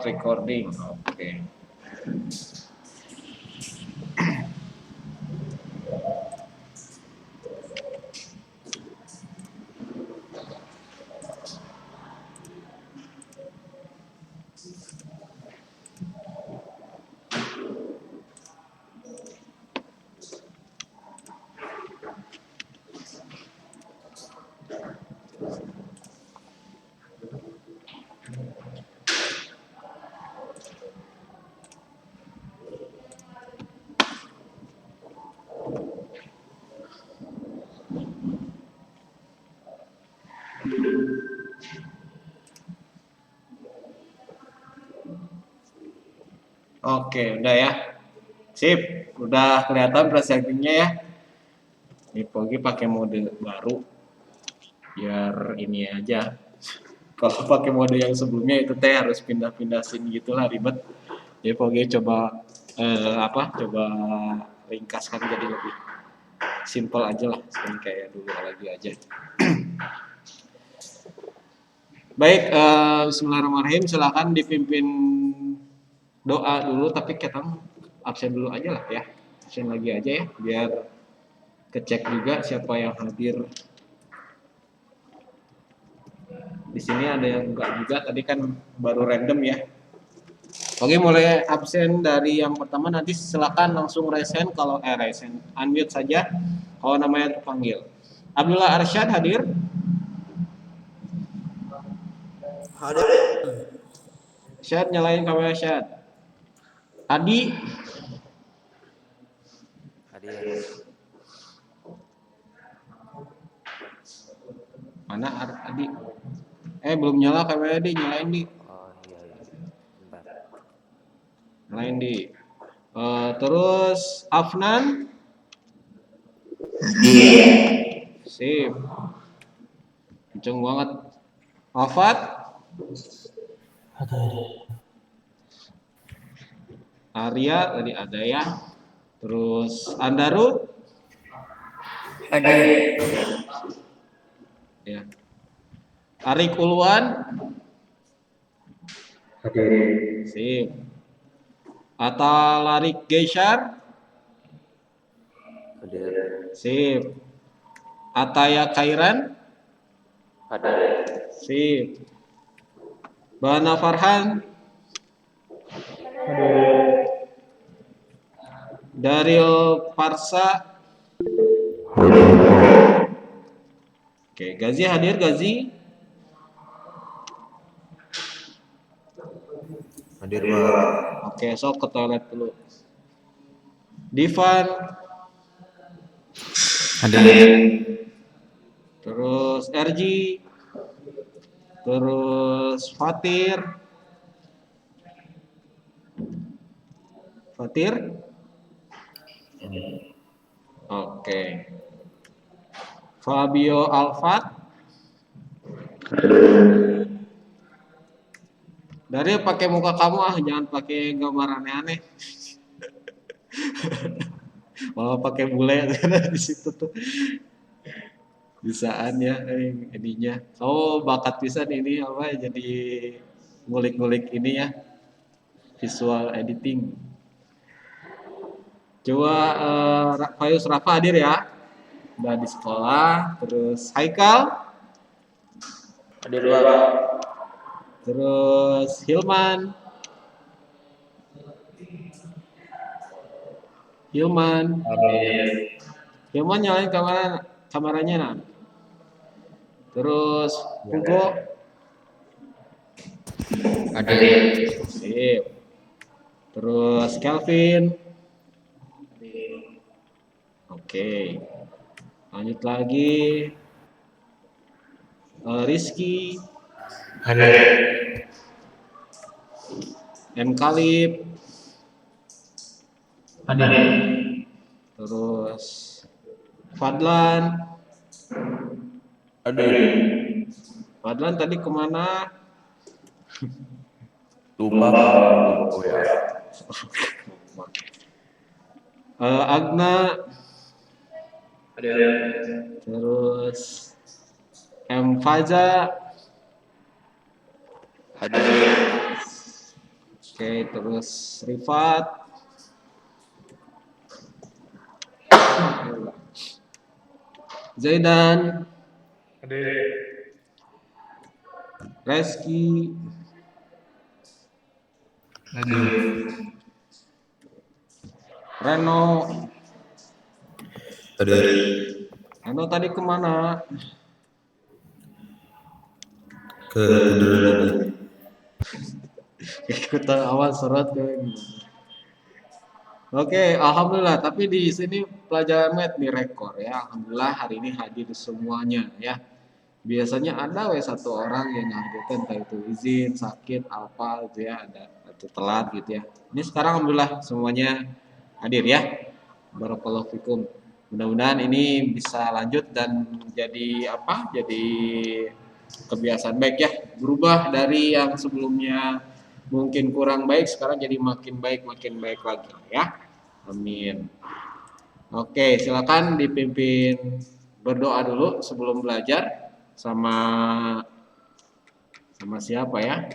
Recording. Oke. Oke, udah ya. Sip, udah kelihatan presettingnya ya. Ini Pogi pakai mode baru. Biar ini aja. Kalau pakai mode yang sebelumnya itu teh harus pindah-pindah scene gitulah ribet. Jadi Pogi coba coba ringkaskan jadi lebih simple aja lah, seperti kayak dulu lagi aja. Baik, Bismillahirrahmanirrahim. Silakan dipimpin doa dulu, tapi kita absen dulu aja lah ya. Absen lagi aja ya, biar kecek juga siapa yang hadir. Di sini ada yang enggak juga, tadi kan baru random ya. Oke, mulai absen dari yang pertama, nanti silakan langsung raise hand kalau raise hand. Unmute saja kalau namanya terpanggil. Abdullah Arsyad hadir? Hadir. Syad, nyalain kamera Syad. Adi? Hadir. Mana Adi? Belum nyala kamera di, nyalain di. Oh iya. Bentar. Nyalain di. Terus Afnan? Iya. Sip. Kenceng banget. Afat? Arya tadi ada ya. Terus Andaru? Hadir. Ya. Arik Ulwan? Hadir. Sip. Atalarik Geishar? Hadir. Sip. Ataya Khairan? Hadir. Sip. Bana Farhan? Daryl Parsa? Oke, Gazi hadir, Gazi? Hadir, Pak. Oke, sok ke toilet dulu. Divan? Hadir. Terus RG? Terus Fatir? Fatir? Oke. Fabio Alfat? Dari pakai muka kamu jangan pakai gambar aneh-aneh. Malah pakai bule di situ tuh. Bisaan ya ininya. Bakat pisan ini apa jadi ngulik-ngulik ini ya. Visual editing. Coba Fayus Rafa hadir ya. Udah di sekolah. Terus Haikal? Hadir, Pak. Terus Hilman? Hadir. Hilman nyalain kameranya nah. Terus Hugo? Hadir. Sip. Terus Kelvin? Oke. Lanjut lagi. Rizky? Hadir. M. Kalib? Hadir. Terus Fadlan? Hadir. Fadlan tadi kemana? Lupa Pak. Oh ya. Agna? Hadir. Terus M. Faza? Hadir. Oke, terus Rifat, Zaidan, Reski, Reno. Hadir. Reno tadi kemana? Ke tiduran lagi. Ikutan awal surat ke. Oke, alhamdulillah. Tapi di sini pelajaran math nih rekor ya. Alhamdulillah hari ini hadir semuanya ya. Biasanya ada satu orang yang nggak hadir, entah itu izin, sakit, apa gitu ya, ada atau telat gitu ya. Ini sekarang alhamdulillah semuanya hadir ya. Barakallahu fikum. Mudah-mudahan ini bisa lanjut dan jadi apa? Jadi kebiasaan baik ya. Berubah dari yang sebelumnya mungkin kurang baik sekarang jadi makin baik lagi ya. Amin. Oke, silakan dipimpin berdoa dulu sebelum belajar sama siapa ya?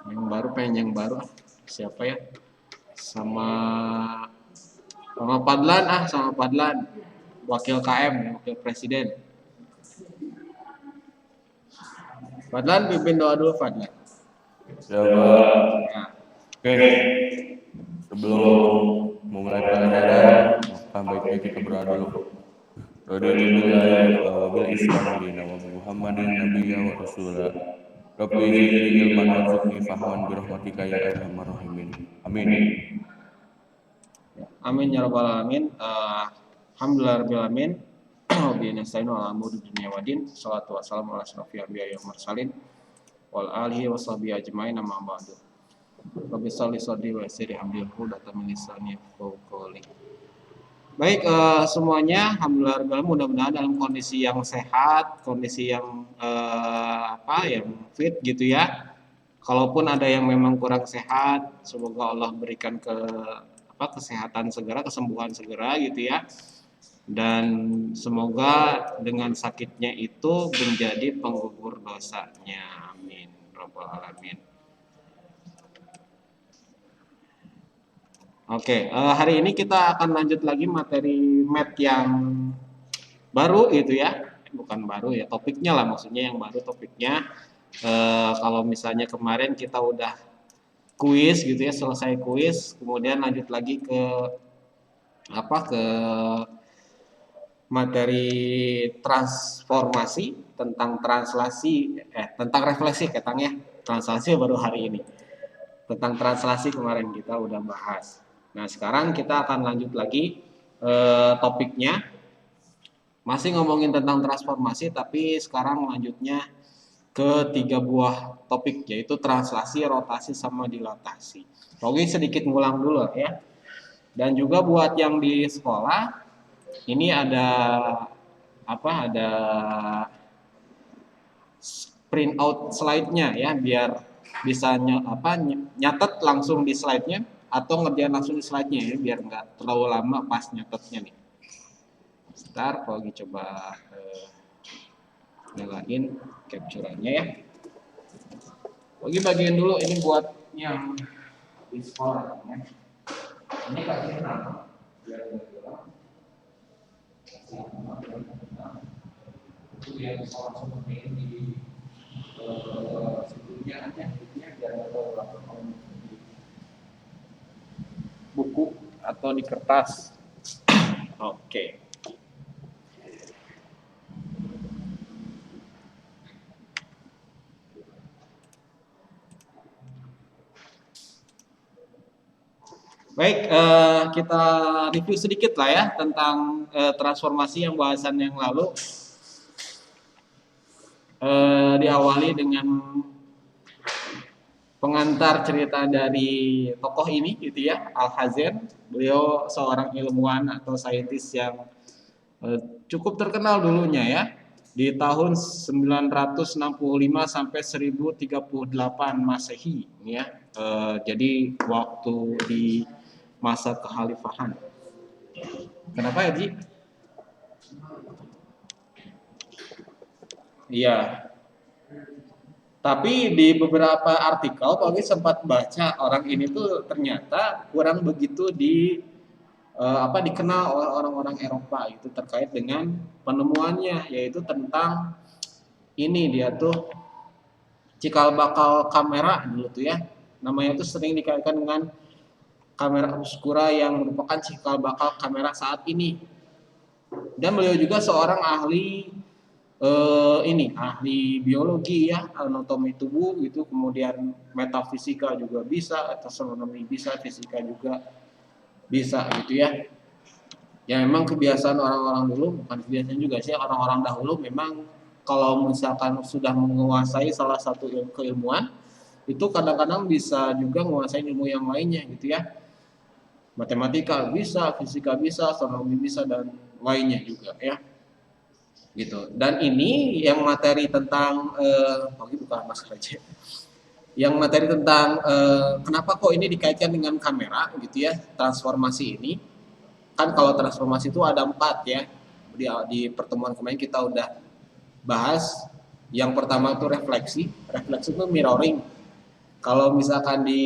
Yang baru pengen yang baru siapa ya? Sama sama Padlan, wakil KM, wakil presiden. Padlan pimpin doa dulu Padlan. Ya, Pak. Ya. Oke. Sebelum memulai pelajaran, maka baiknya kita berdoa dulu. Raditu billahi wabil Islam dina wa Muhammadin nabiyya wa rasula. Rabbi zidni ilman warzuqni fahman birahmatika ya arhamar rahimin. Amin. Amin ya rabbal alamin. Alhamdulillah rabbil alamin. Wabillahi nasta'inu ala umuri dunya waddin. Shalatu wassalamu ala asyrofil anbiya'i wal mursalin wal alihi washabihi ajmain amma ba'du. Rabbi sholli sholli wa yassir hamdi hudatan min lisani yafqahu qawli. Baik semuanya, alhamdulillah mudah-mudahan dalam kondisi yang sehat, kondisi yang yang fit gitu ya. Kalaupun ada yang memang kurang sehat, semoga Allah berikan kesehatan segera, kesembuhan segera gitu ya. Dan semoga dengan sakitnya itu menjadi penggugur dosanya. Amin. Rabbal alamin. Oke, hari ini kita akan lanjut lagi materi math yang baru gitu ya. Bukan baru ya, topiknya lah maksudnya yang baru topiknya. Kalau misalnya kemarin kita udah kuis gitu ya, selesai kuis, kemudian lanjut lagi ke ke materi transformasi tentang tentang refleksi katanya. Translasi baru hari ini. Tentang translasi kemarin kita udah bahas. Nah, sekarang kita akan lanjut lagi topiknya. Masih ngomongin tentang transformasi, tapi sekarang lanjutnya ke 3 buah topik, yaitu translasi, rotasi, sama dilatasi. Oke, sedikit ngulang dulu ya. Dan juga buat yang di sekolah, ini ada ada print out slide-nya ya, biar bisa nyatet langsung di slide-nya atau ngerjain langsung di slide-nya ya, biar nggak terlalu lama pas nyatetnya nih. Sebentar, kalau lagi coba nyalain capture-nya ya. Lagi bagian dulu ini buat yang di sekolah ya. Ini bagian apa? Biar itu yang bisa langsung main di sebelumnya biar buku atau di kertas. Oke. Baik, kita review sedikit lah ya tentang transformasi yang bahasan yang lalu. Diawali dengan pengantar cerita dari tokoh ini gitu ya, Alhazen. Beliau seorang ilmuwan atau saintis yang cukup terkenal dulunya ya. Di tahun 965 sampai 1038 Masehi ya. Jadi waktu di masa kekhalifahan. Kenapa ya, Ji? Iya. Tapi di beberapa artikel, Pogi sempat baca orang ini tuh ternyata kurang begitu dikenal oleh orang-orang Eropa itu terkait dengan penemuannya, yaitu tentang ini dia tuh cikal bakal kamera dulu tuh ya. Namanya tuh sering dikaitkan dengan kamera obscura yang merupakan cikal bakal kamera saat ini. Dan beliau juga seorang ahli biologi ya, anatomi tubuh gitu, kemudian metafisika juga bisa, astronomi bisa, fisika juga bisa gitu ya. Ya memang kebiasaan orang-orang dulu, bukan kebiasaan juga sih, orang-orang dahulu memang kalau misalkan sudah menguasai salah satu keilmuan, itu kadang-kadang bisa juga menguasai ilmu yang lainnya gitu ya. Matematika bisa, fisika bisa, astronomi bisa, dan lainnya juga ya. Gitu. Dan ini yang materi tentang bukan Mas aja. Yang materi tentang kenapa kok ini dikaitkan dengan kamera gitu ya, transformasi ini. Kan kalau transformasi itu ada 4 ya. Di pertemuan kemarin kita udah bahas. Yang pertama itu refleksi. Refleksi itu mirroring. Kalau misalkan di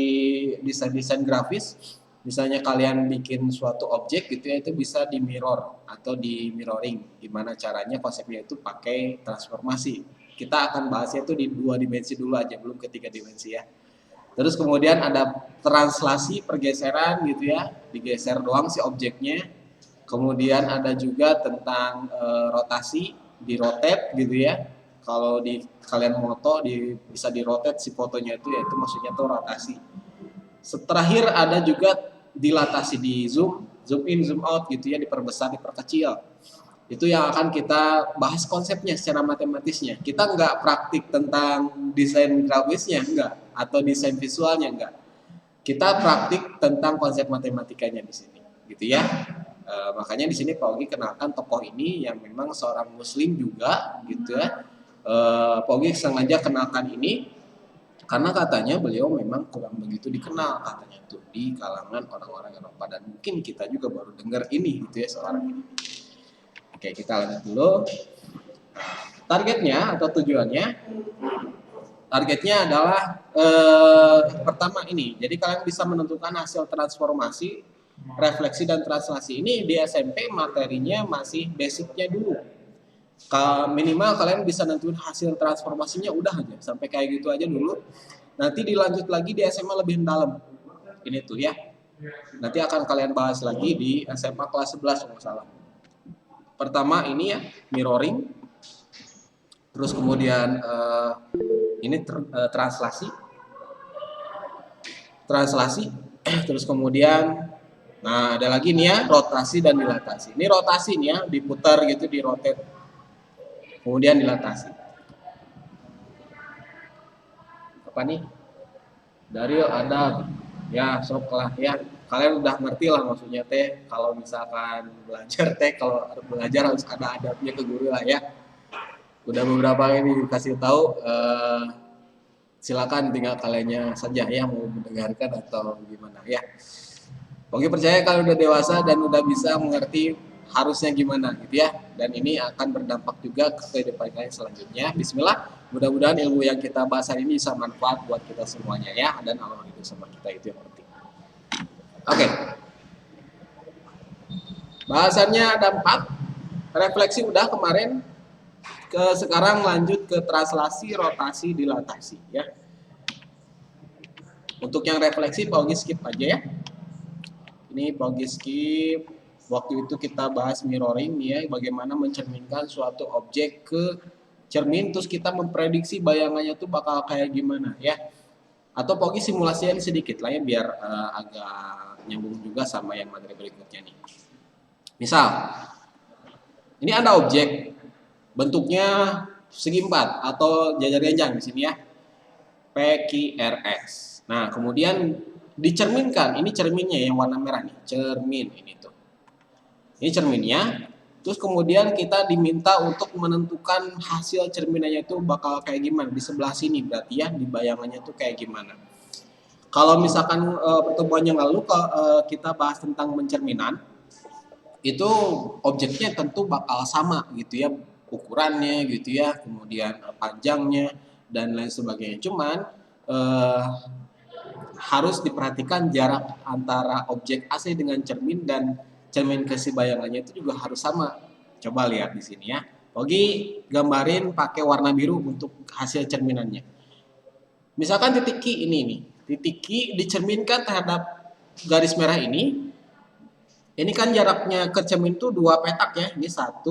desain grafis, misalnya kalian bikin suatu objek gitu ya, itu bisa di mirror atau di mirroring. Gimana caranya, konsepnya itu pakai transformasi. Kita akan bahasnya itu di 2 dimensi dulu aja, belum ke 3 dimensi ya. Terus kemudian ada translasi, pergeseran gitu ya, digeser doang si objeknya. Kemudian ada juga tentang rotasi, di rotate gitu ya. Kalau di kalian moto bisa di rotate si fotonya itu, ya itu maksudnya tuh rotasi. Terakhir ada juga dilatasi, di zoom in, zoom out gitu ya, diperbesar, diperkecil. Itu yang akan kita bahas konsepnya secara matematisnya. Kita nggak praktik tentang desain grafisnya, enggak, atau desain visualnya, enggak. Kita praktik tentang konsep matematikanya di sini, gitu ya. Makanya di sini Pak Ogi kenalkan tokoh ini yang memang seorang Muslim juga, gitu ya. Pak Ogi sengaja kenalkan ini karena katanya beliau memang kurang begitu dikenal katanya tuh di kalangan orang-orang Eropa, dan mungkin kita juga baru dengar ini gitu ya, seorang ini. Oke, kita lanjut dulu. Targetnya atau tujuannya, targetnya adalah pertama ini. Jadi kalian bisa menentukan hasil transformasi, refleksi, dan translasi. Ini di SMP materinya masih basicnya dulu. Minimal kalian bisa nentuin hasil transformasinya, udah aja sampai kayak gitu aja dulu. Nanti dilanjut lagi di SMA lebih dalam. Ini tuh ya. Nanti akan kalian bahas lagi di SMA kelas 11 kalau salah. Pertama ini ya, mirroring. Terus kemudian ini translasi. Terus kemudian nah ada lagi nih ya, rotasi dan dilatasi. Ini rotasi nih ya, diputar gitu, di rotate. Kemudian dilatasi. Apa nih? Dari ada ya, sok lah ya. Kalian udah ngerti lah maksudnya teh. Kalau misalkan belajar teh, kalau belajar harus ada adabnya ke guru lah ya. Udah beberapa kali dikasih tahu, silakan tinggal kaliannya saja ya mau mendengarkan atau gimana ya. Oke, percaya kalau udah dewasa dan udah bisa mengerti harusnya gimana gitu ya. Dan ini akan berdampak juga ke kehidupan kalian selanjutnya. Bismillah, mudah-mudahan ilmu yang kita bahas hari ini bisa manfaat buat kita semuanya ya, dan Allah ridho sama kita, itu yang penting. Oke. Bahasannya ada 4. Refleksi udah kemarin. Sekarang lanjut ke translasi, rotasi, dilatasi ya. Untuk yang refleksi Pak Ogi skip aja ya. Ini Pak Ogi skip. Waktu itu kita bahas mirroring ya, bagaimana mencerminkan suatu objek ke cermin, terus kita memprediksi bayangannya tuh bakal kayak gimana ya. Atau Pak Ogi simulasinya sedikit lah ya, biar agak nyambung juga sama yang materi berikutnya nih. Misal, ini ada objek bentuknya segi 4 atau jajar-jajar di sini ya, PQRS. Nah, kemudian dicerminkan, ini cerminnya yang warna merah nih, cermin ini tuh. Ini cerminnya. Terus kemudian kita diminta untuk menentukan hasil cerminannya itu bakal kayak gimana di sebelah sini, berarti ya, di bayangannya tuh kayak gimana. Kalau misalkan pertemuan yang lalu kita bahas tentang mencerminan, itu objeknya tentu bakal sama gitu ya, ukurannya gitu ya, kemudian panjangnya, dan lain sebagainya. Cuman harus diperhatikan jarak antara objek AC dengan cermin dan cermin ke si bayangannya itu juga harus sama. Coba lihat di sini ya. Ogi gambarin pakai warna biru untuk hasil cerminannya. Misalkan titik Q ini nih. Titik Q dicerminkan terhadap garis merah ini. Ini kan jaraknya ke cermin itu 2 petak ya. Ini 1,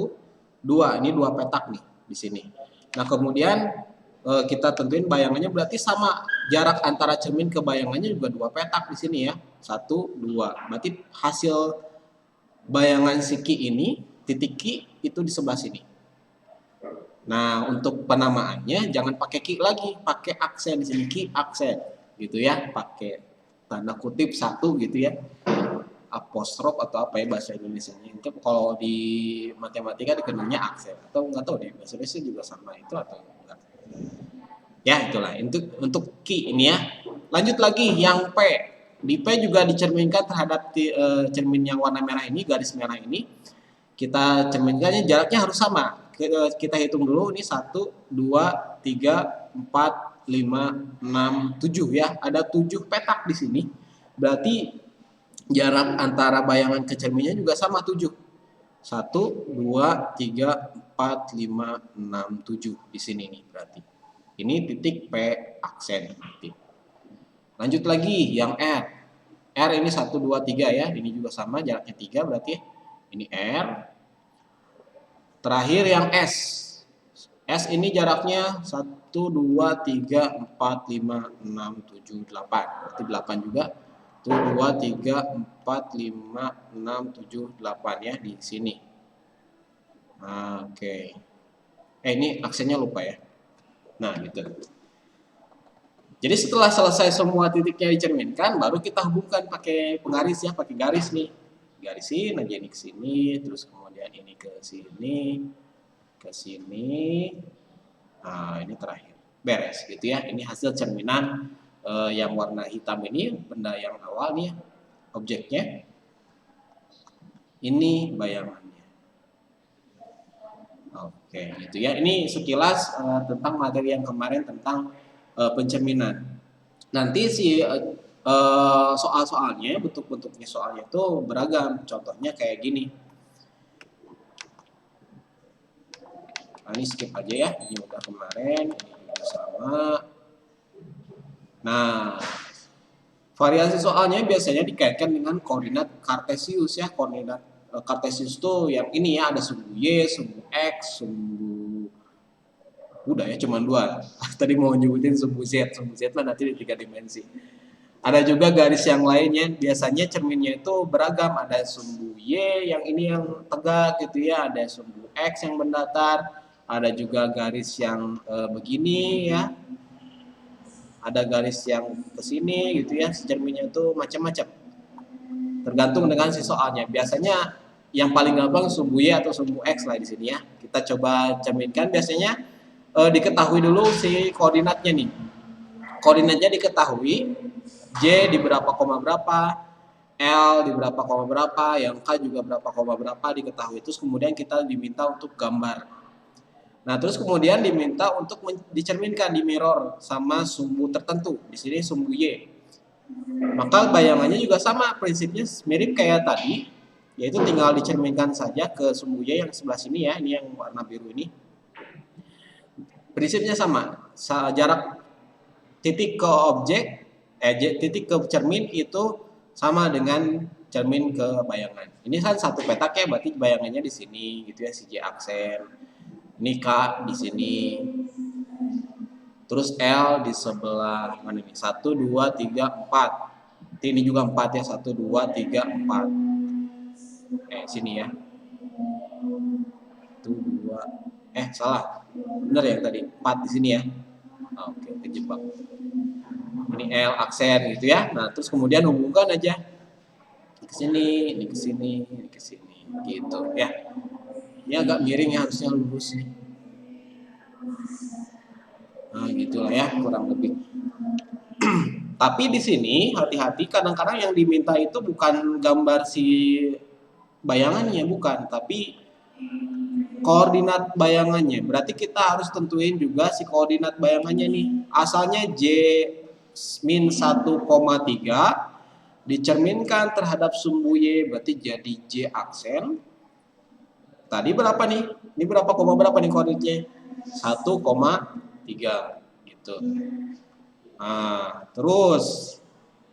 2. Ini 2 petak nih di sini. Nah, kemudian kita tentuin bayangannya berarti sama. Jarak antara cermin ke bayangannya juga 2 petak di sini ya. 1, 2. Berarti hasil bayangan si Q ini, titik Q itu di sebelah sini. Nah, untuk penamaannya jangan pakai Q lagi, pakai aksen di sini, Q aksen gitu ya, pakai tanda kutip 1 gitu ya. Apostrof atau apa ya bahasa Indonesianya. Itu kalau di matematika dikenalnya aksen atau enggak tahu di bahasa Indonesia juga sama itu atau enggak. Ya, itulah untuk Q ini ya. Lanjut lagi yang P. Di P juga dicerminkan terhadap cermin yang warna merah ini, garis merah ini. Kita cerminkannya jaraknya harus sama. Kita hitung dulu ini 1, 2, 3, 4, 5, 6, 7 ya. Ada 7 petak di sini. Berarti jarak antara bayangan ke cerminnya juga sama 7. 1, 2, 3, 4, 5, 6, 7 di sini nih berarti. Ini titik P aksen berarti. Lanjut lagi yang R. R ini 1, 2, 3 ya. Ini juga sama jaraknya 3 berarti. Ini R. Terakhir yang S. S ini jaraknya 1, 2, 3, 4, 5, 6, 7, 8. Berarti 8 juga. 1, 2, 3, 4, 5, 6, 7, 8 ya di sini. Oke. Ini aksennya lupa ya. Nah, gitu. Jadi setelah selesai semua titiknya dicerminkan, baru kita hubungkan pakai penggaris ya, pakai garis nih. Garisin aja ini ke sini, terus kemudian ini ke sini, ke sini. Nah, ini terakhir. Beres gitu ya. Ini hasil cerminan yang warna hitam ini, benda yang awal nih, objeknya. Ini bayangannya. Oke, gitu ya. Ini sekilas tentang materi yang kemarin tentang pencerminan. Nanti si soal-soalnya, bentuk-bentuknya soalnya itu beragam. Contohnya kayak gini. Nah, ini skip aja ya. Ini udah kemarin, ini juga sama. Nah, variasi soalnya biasanya dikaitkan dengan koordinat kartesius ya. Koordinat kartesius itu yang ini ya, ada sumbu Y, sumbu X, sumbu udah ya cuma 2. Tadi mau nyebutin sumbu Z lah nanti di 3 dimensi. Ada juga garis yang lainnya, biasanya cerminnya itu beragam, ada sumbu Y yang ini yang tegak gitu ya, ada sumbu X yang mendatar, ada juga garis yang begini ya. Ada garis yang ke sini gitu ya, cerminnya itu macam-macam. Tergantung dengan si soalnya. Biasanya yang paling gampang sumbu Y atau sumbu X lah di sini ya. Kita coba cerminkan, biasanya diketahui dulu si koordinatnya nih. Koordinatnya diketahui, J di berapa koma berapa, L di berapa koma berapa, yang K juga berapa koma berapa diketahui. Terus kemudian kita diminta untuk gambar. Nah, terus kemudian diminta untuk dicerminkan di mirror sama sumbu tertentu. Di sini sumbu Y. Maka bayangannya juga sama, prinsipnya mirip kayak tadi, yaitu tinggal dicerminkan saja ke sumbu Y yang sebelah sini ya, ini yang warna biru ini. Prinsipnya sama, jarak titik ke objek, titik ke cermin itu sama dengan cermin ke bayangan. Ini kan satu petak ya, berarti bayangannya di sini gitu ya, si J aksen. Ini K di sini. Terus L di sebelah mana nih? 1, 2, 3, 4. Ini juga 4 ya, 1, 2, 3, 4. Sini ya. 1, 2. Salah. Bener ya tadi, 4 di sini ya. Oke, kejebak. Ini L aksen gitu ya. Nah, terus kemudian hubungkan aja. Ke sini, ini ke sini, ini ke sini. Gitu ya. Ini agak miring ya, harusnya lurus nih. Nah, gitulah ya, kurang lebih. Tapi di sini hati-hati, kadang-kadang yang diminta itu bukan gambar si bayangannya, bukan, tapi koordinat bayangannya. Berarti kita harus tentuin juga si koordinat bayangannya nih. Asalnya J min 1,3 dicerminkan terhadap sumbu Y, berarti jadi J aksen. Tadi berapa nih? Ini berapa koma berapa nih koordinatnya? 1,3 gitu. Nah, terus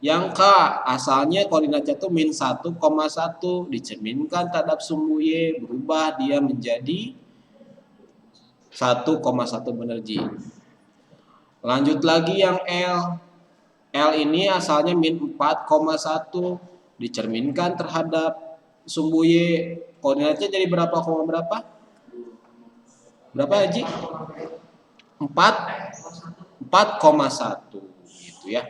yang K asalnya koordinatnya itu min 1,1 dicerminkan terhadap sumbu Y, berubah dia menjadi 1,1 bener J. Lanjut lagi yang L. L ini asalnya min 4,1 dicerminkan terhadap sumbu Y, koordinatnya jadi berapa koma berapa? Berapa Haji? 4,1 gitu ya.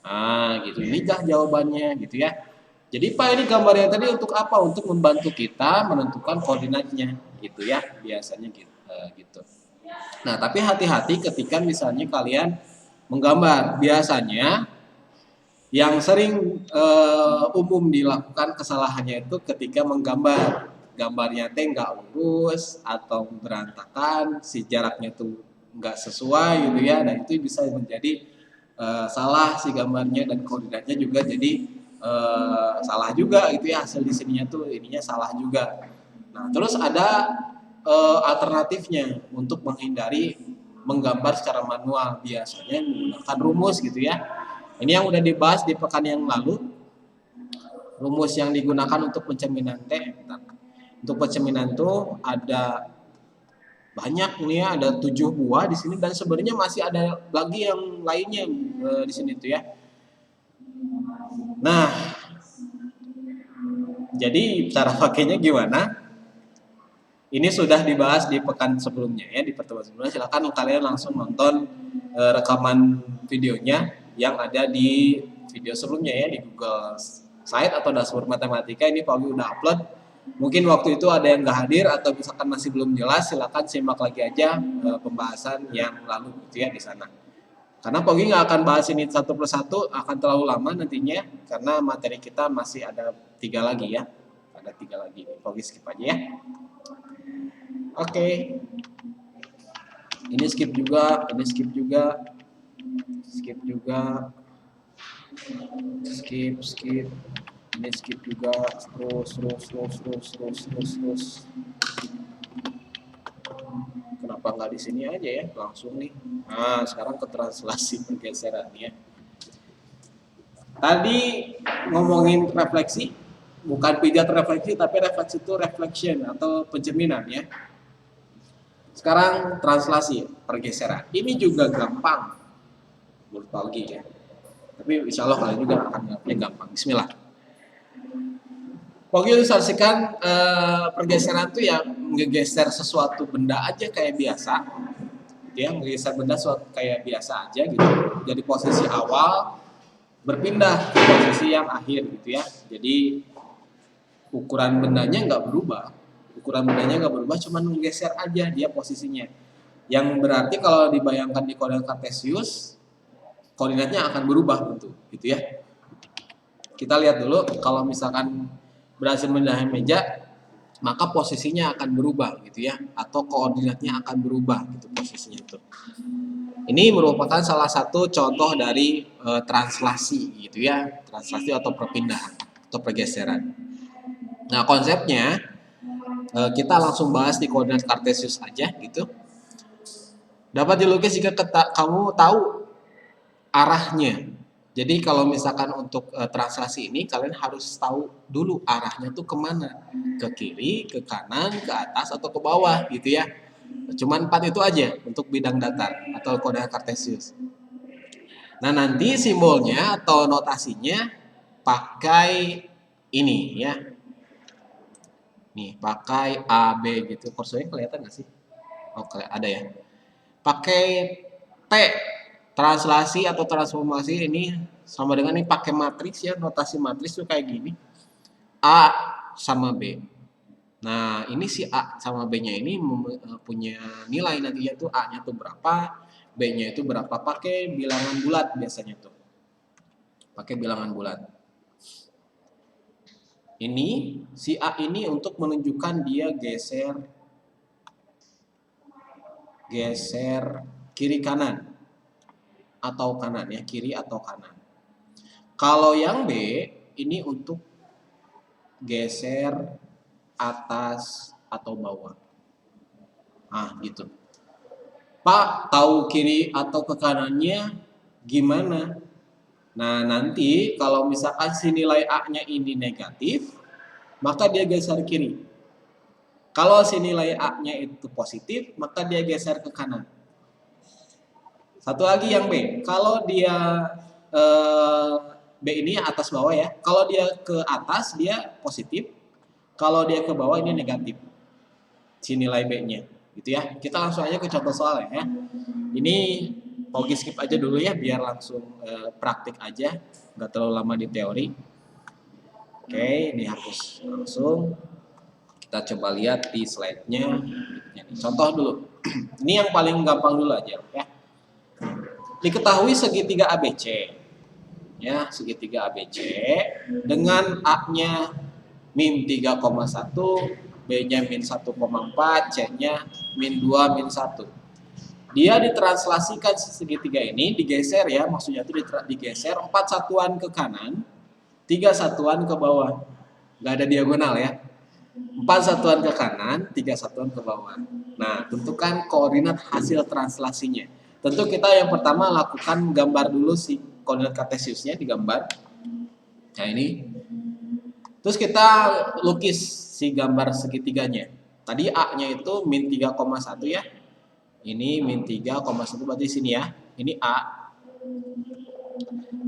Nah, gitu. Inikah jawabannya gitu ya. Jadi Pak, ini gambarnya tadi untuk apa? Untuk membantu kita menentukan koordinatnya gitu ya. Biasanya gitu. Nah, tapi hati-hati ketika misalnya kalian menggambar. Biasanya yang sering umum dilakukan kesalahannya itu ketika menggambar. Gambarnya teh nggak lurus atau berantakan, si jaraknya tuh nggak sesuai gitu ya, dan itu bisa menjadi salah si gambarnya, dan koordinatnya juga jadi salah juga gitu ya, hasil di sininya tuh ininya salah juga. Nah, terus ada alternatifnya untuk menghindari menggambar secara manual, biasanya menggunakan rumus gitu ya. Ini yang udah dibahas di pekan yang lalu. Rumus yang digunakan untuk pencerminan T. Untuk pencerminan tuh ada banyak nih ya, ada 7 buah di sini, dan sebenarnya masih ada lagi yang lainnya di sini tuh ya. Nah, jadi cara pakainya gimana? Ini sudah dibahas di pekan sebelumnya ya, di pertemuan sebelumnya. Silakan kalian langsung nonton rekaman videonya yang ada di video sebelumnya ya, di Google Site atau dashboard matematika. Ini Pak udah upload. Mungkin waktu itu ada yang nggak hadir atau misalkan masih belum jelas, silakan simak lagi aja pembahasan yang lalu gitu ya di sana. Karena Pogi nggak akan bahas ini satu persatu, akan terlalu lama nantinya karena materi kita masih ada 3 lagi ya, ada 3 lagi. Pogi skip aja ya. Oke. Ini skip juga, ini skip juga, skip juga, skip. Ini skip juga, terus. Kenapa nggak di sini aja ya, langsung nih. Nah, sekarang ke translasi pergeseran ya. Tadi ngomongin refleksi, bukan pijat refleksi, tapi refleksi itu reflection atau pencerminan ya. Sekarang translasi pergeseran. Ini juga gampang menurut Paugi ya. Tapi insya Allah kalian juga akan menganggapnya gampang. Bismillah. Paugi ilustrasikan pergeseran itu ya menggeser sesuatu benda aja kayak biasa. Ya, menggeser benda suatu kayak biasa aja gitu. Jadi posisi awal berpindah ke posisi yang akhir gitu ya. Jadi ukuran bendanya nggak berubah. Cuman menggeser aja dia posisinya. Yang berarti kalau dibayangkan di koordinat kartesius, koordinatnya akan berubah tentu, gitu ya. Kita lihat dulu, kalau misalkan berhasil memindahkan meja, maka posisinya akan berubah, gitu ya, atau koordinatnya akan berubah, gitu posisinya itu. Ini merupakan salah satu contoh dari translasi, gitu ya, translasi atau perpindahan atau pergeseran. Nah, konsepnya kita langsung bahas di koordinat kartesius aja, gitu. Dapat dilukis jika kamu tahu arahnya. Jadi kalau misalkan untuk translasi ini kalian harus tahu dulu arahnya tuh kemana, ke kiri, ke kanan, ke atas atau ke bawah gitu ya. Cuman 4 itu aja untuk bidang datar atau koordinat kartesius. Nah, nanti simbolnya atau notasinya pakai ini ya. Nih, pakai AB gitu. Kursornya kelihatan nggak sih? Oke, ada ya. Pakai T. Translasi atau transformasi ini sama dengan ini pakai matriks ya, notasi matriks tuh kayak gini. A sama B. Nah, ini si A sama B-nya ini punya nilai nantinya tuh A-nya tuh berapa, B-nya itu berapa, pakai bilangan bulat biasanya tuh. Pakai bilangan bulat. Ini si A ini untuk menunjukkan dia geser geser kiri kanan atau kanan ya, kiri atau kanan. Kalau yang B ini untuk geser atas atau bawah. Nah, gitu. Pak, tahu kiri atau ke kanannya gimana? Nah, nanti kalau misalkan si nilai A-nya ini negatif, maka dia geser kiri. Kalau si nilai A-nya itu positif, maka dia geser ke kanan. Satu lagi yang B, kalau dia B ini atas bawah ya. Kalau dia ke atas dia positif, kalau dia ke bawah ini negatif. Si nilai B-nya, gitu ya. Kita langsung aja ke contoh soal ya. Ini Pogi skip aja dulu ya, biar langsung praktik aja, nggak terlalu lama di teori. Oke, dihapus langsung. Kita coba lihat di slide-nya. Contoh dulu. Ini yang paling gampang dulu aja ya. Diketahui segitiga ABC. Ya, segitiga ABC dengan A-nya min 3,1, B-nya min 1,4, C-nya min 2, min 1. Dia ditranslasikan segitiga ini, digeser ya, maksudnya itu digeser 4 satuan ke kanan, 3 satuan ke bawah. Nggak ada diagonal ya. 4 satuan ke kanan, 3 satuan ke bawah. Nah, tentukan koordinat hasil translasinya. Tentu kita yang pertama lakukan gambar dulu si koordinat kartesiusnya digambar. Nah, ini. Terus kita lukis si gambar segitiganya. Tadi A-nya itu min 3,1 ya. Ini min 3,1 berarti sini ya. Ini A.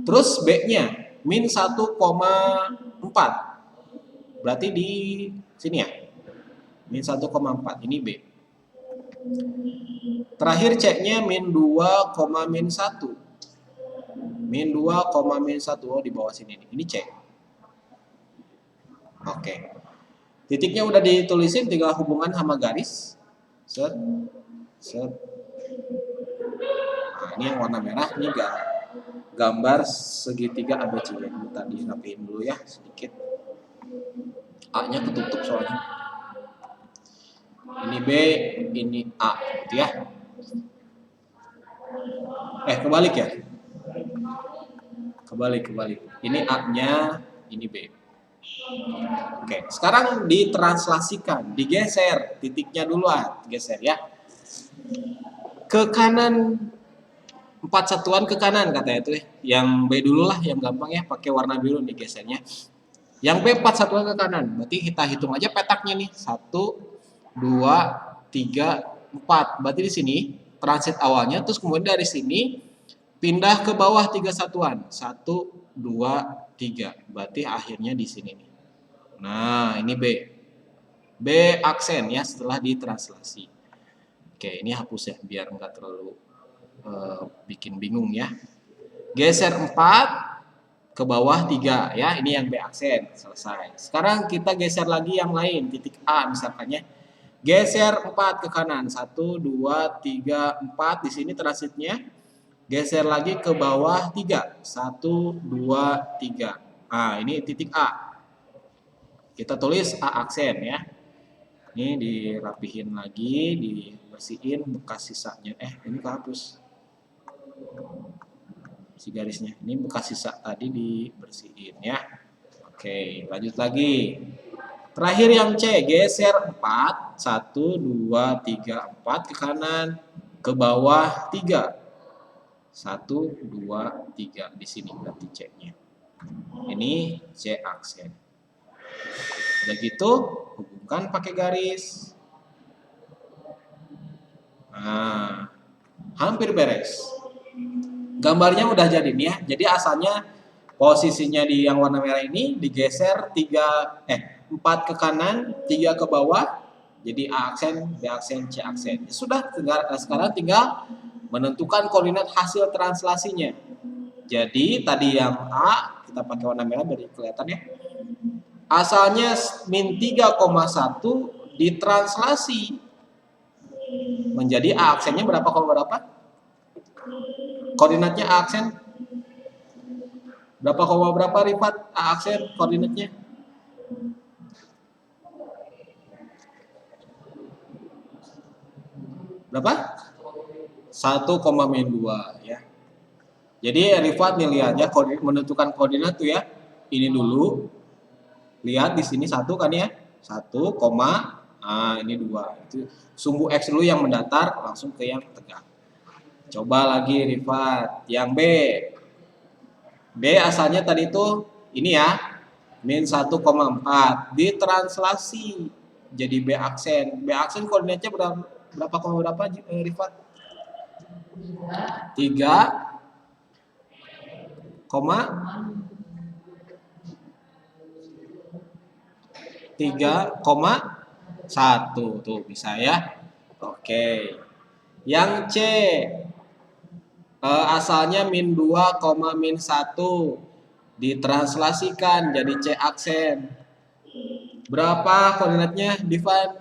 Terus B-nya min 1,4. Berarti di sini ya. Min 1,4. Ini B. Terakhir C-nya min 2, min 1. Min 2, min 1. Oh, di bawah sini nih. Ini C. Oke. Titiknya udah ditulisin, tinggal hubungan sama garis. Set. Set. Nah, ini yang warna merah, ini gambar segitiga ABC. Kita dirapiin dulu ya sedikit. A-nya ketutup soalnya. Ini B, ini A, gitu ya. Kebalik ya. Kebalik. Ini A-nya, ini B. Oke, sekarang ditranslasikan, digeser, titiknya duluan, geser ya. Ke kanan 4 satuan ke kanan katanya itu ya. Yang B dulu lah, yang gampang ya, pakai warna biru nih gesernya. Yang B 4 satuan ke kanan, berarti kita hitung aja petaknya nih. 1, 2, 3, 4. Berarti di sini transit awalnya, terus kemudian dari sini pindah ke bawah 3 satuan. 1, 2, 3. Berarti akhirnya di sini nih. Nah, ini B. B aksen ya setelah ditranslasi. Oke, ini hapus ya biar nggak terlalu bikin bingung ya. Geser 4 ke bawah 3 ya. Ini yang B aksen, selesai. Sekarang kita geser lagi yang lain, titik A misalkannya. Geser 4 ke kanan. 1, 2, 3, 4. Di sini transitnya. Geser lagi ke bawah 3. 1, 2, 3. Nah, ini titik A. Kita tulis A aksen ya. Ini dirapihin lagi, dibersihin bekas sisanya. Ini kehapus si garisnya. Ini bekas sisa tadi dibersihin ya. Oke, lanjut lagi. Terakhir yang C, geser 4. 1, 2, 3, 4 ke kanan, ke bawah 3. 1, 2, 3. Di sini berarti C-nya. Ini C aksen. Udah gitu, hubungkan pakai garis. Nah, hampir beres. Gambarnya udah jadi nih ya. Jadi asalnya posisinya di yang warna merah ini digeser 4 ke kanan, 3 ke bawah. Jadi A aksen, B aksen, C aksen. Sudah, sekarang tinggal menentukan koordinat hasil translasinya. Jadi tadi yang A kita pakai warna merah biar kelihatan ya. Asalnya min 3,1 ditranslasi menjadi A aksennya berapa, koordinatnya A aksen berapa Rifat? A aksen koordinatnya berapa? 1,-2 ya. Jadi Rifat nih lihat ya, menentukan koordinat tuh ya. Ini dulu. Lihat di sini 1 kan ya. 1, ini 2. Itu sumbu X dulu yang mendatar langsung ke yang tegak. Coba lagi Rifat. Yang B. B asalnya tadi tuh ini ya. -1,4. Ditranslasi jadi B aksen. B aksen koordinatnya berapa Rifat? 3, 3,1 tuh bisa ya. Oke. Yang C asalnya -2, -1 ditranslasikan jadi C aksen. Berapa koordinatnya Divan?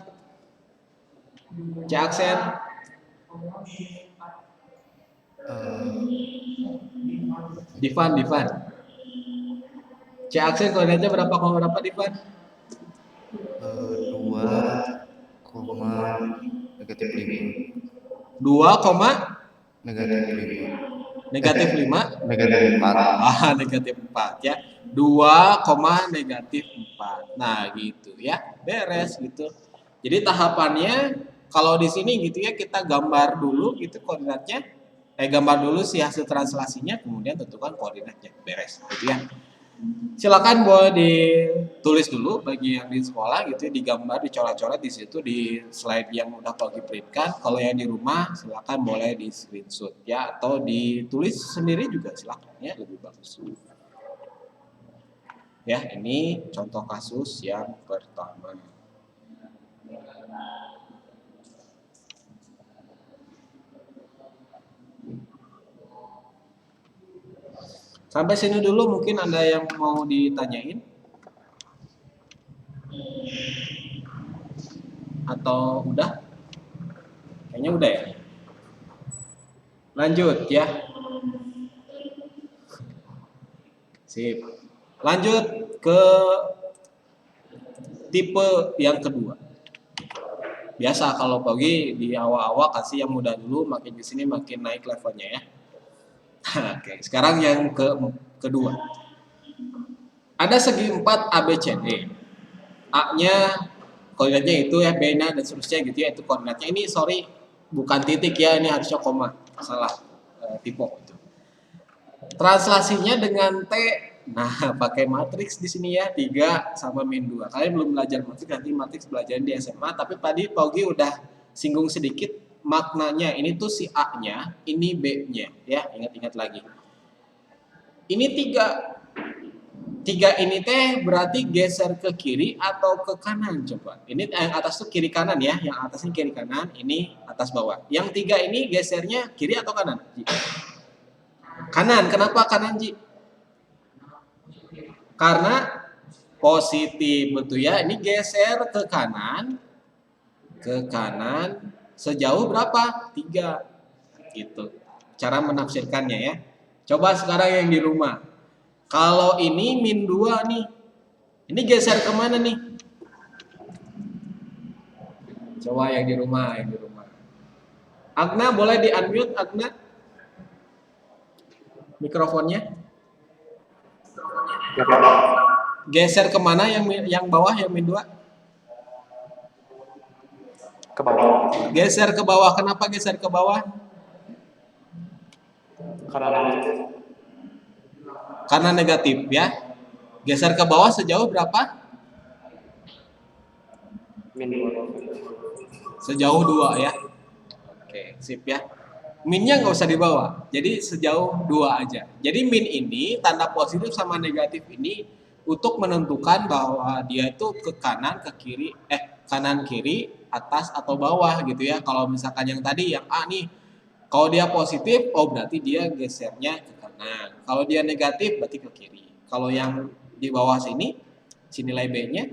C aksen Divan. C aksen koordinatnya berapa Divan? 2, -5. 2, negatif 5. -5. Negatif 4. Negatif 4 ya. 2, -4. Nah, gitu ya. Beres gitu. Jadi tahapannya kalau di sini gitu ya, kita gambar dulu gitu koordinatnya. Gambar dulu si hasil translasinya, kemudian tentukan koordinatnya. Beres gitu ya. Silakan boleh ditulis dulu bagi yang di sekolah gitu ya, digambar, dicoret-coret di situ di slide yang udah Pak printkan. Kalau yang di rumah silakan boleh di screenshot ya, atau ditulis sendiri juga silakan ya, lebih bagus. Ya, ini contoh kasus yang pertama. Sampai sini dulu mungkin ada yang mau ditanyain? Atau udah? Kayaknya udah ya. Lanjut ya. Sip. Lanjut ke tipe yang kedua. Biasa kalau pagi di awal-awal kasih yang mudah dulu, makin di sini makin naik levelnya ya. Oke, sekarang yang kedua. Ada segi 4 ABCD. A-nya koordinatnya itu ya, B-nya dan seterusnya gitu ya, itu koordinatnya. Ini sorry, bukan titik ya, ini harusnya koma. Salah tipe itu. Translasinya dengan T. Nah, pakai matriks di sini ya, 3 sama -2. Kalian belum belajar matriks, nanti matriks belajar di SMA, tapi tadi Paugi udah singgung sedikit maknanya. Ini tuh si A-nya, ini B-nya ya, ingat-ingat lagi. Ini 3 ini teh berarti geser ke kiri atau ke kanan coba. Ini yang atas tuh kiri kanan ya, yang atas ini kiri kanan, ini atas bawah. Yang 3 ini gesernya kiri atau kanan? Kanan. Kenapa kanan, Ji? Karena positif, betul ya. Ini geser ke kanan sejauh berapa? 3 gitu. Cara menafsirkannya ya. Coba sekarang yang di rumah. Kalau ini -2 nih. Ini geser kemana nih? Coba yang di rumah. Agna boleh di-unmute, Agna? Mikrofonnya. Geser kemana yang bawah, yang -2? Ke bawah. Geser ke bawah. Kenapa geser ke bawah? Karena negatif ya. Geser ke bawah sejauh berapa? Sejauh 2 ya. Oke, sip ya. Minnya nggak usah dibawa. Jadi sejauh 2 aja. Jadi min ini tanda positif sama negatif ini untuk menentukan bahwa dia itu ke kanan, ke kiri, kanan kiri, atas atau bawah gitu ya. Kalau misalkan yang tadi yang A nih, kalau dia positif, oh berarti dia gesernya ke kanan. Kalau dia negatif berarti ke kiri. Kalau yang di bawah sini, nilai B-nya,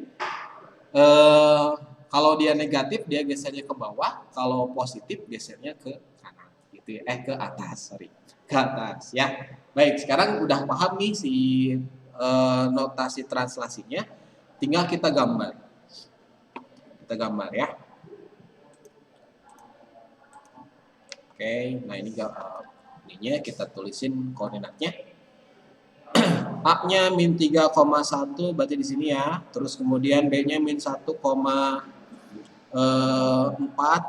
kalau dia negatif dia gesernya ke bawah, kalau positif gesernya ke kanan gitu ya. Ke atas, ke atas ya. Baik, sekarang udah paham nih si notasi translasinya, tinggal kita gambar. Kita gambar ya. Oke, nah ini ininya kita tulisin koordinatnya. A-nya min 3,1 berarti di sini ya. Terus kemudian B-nya min 1,4,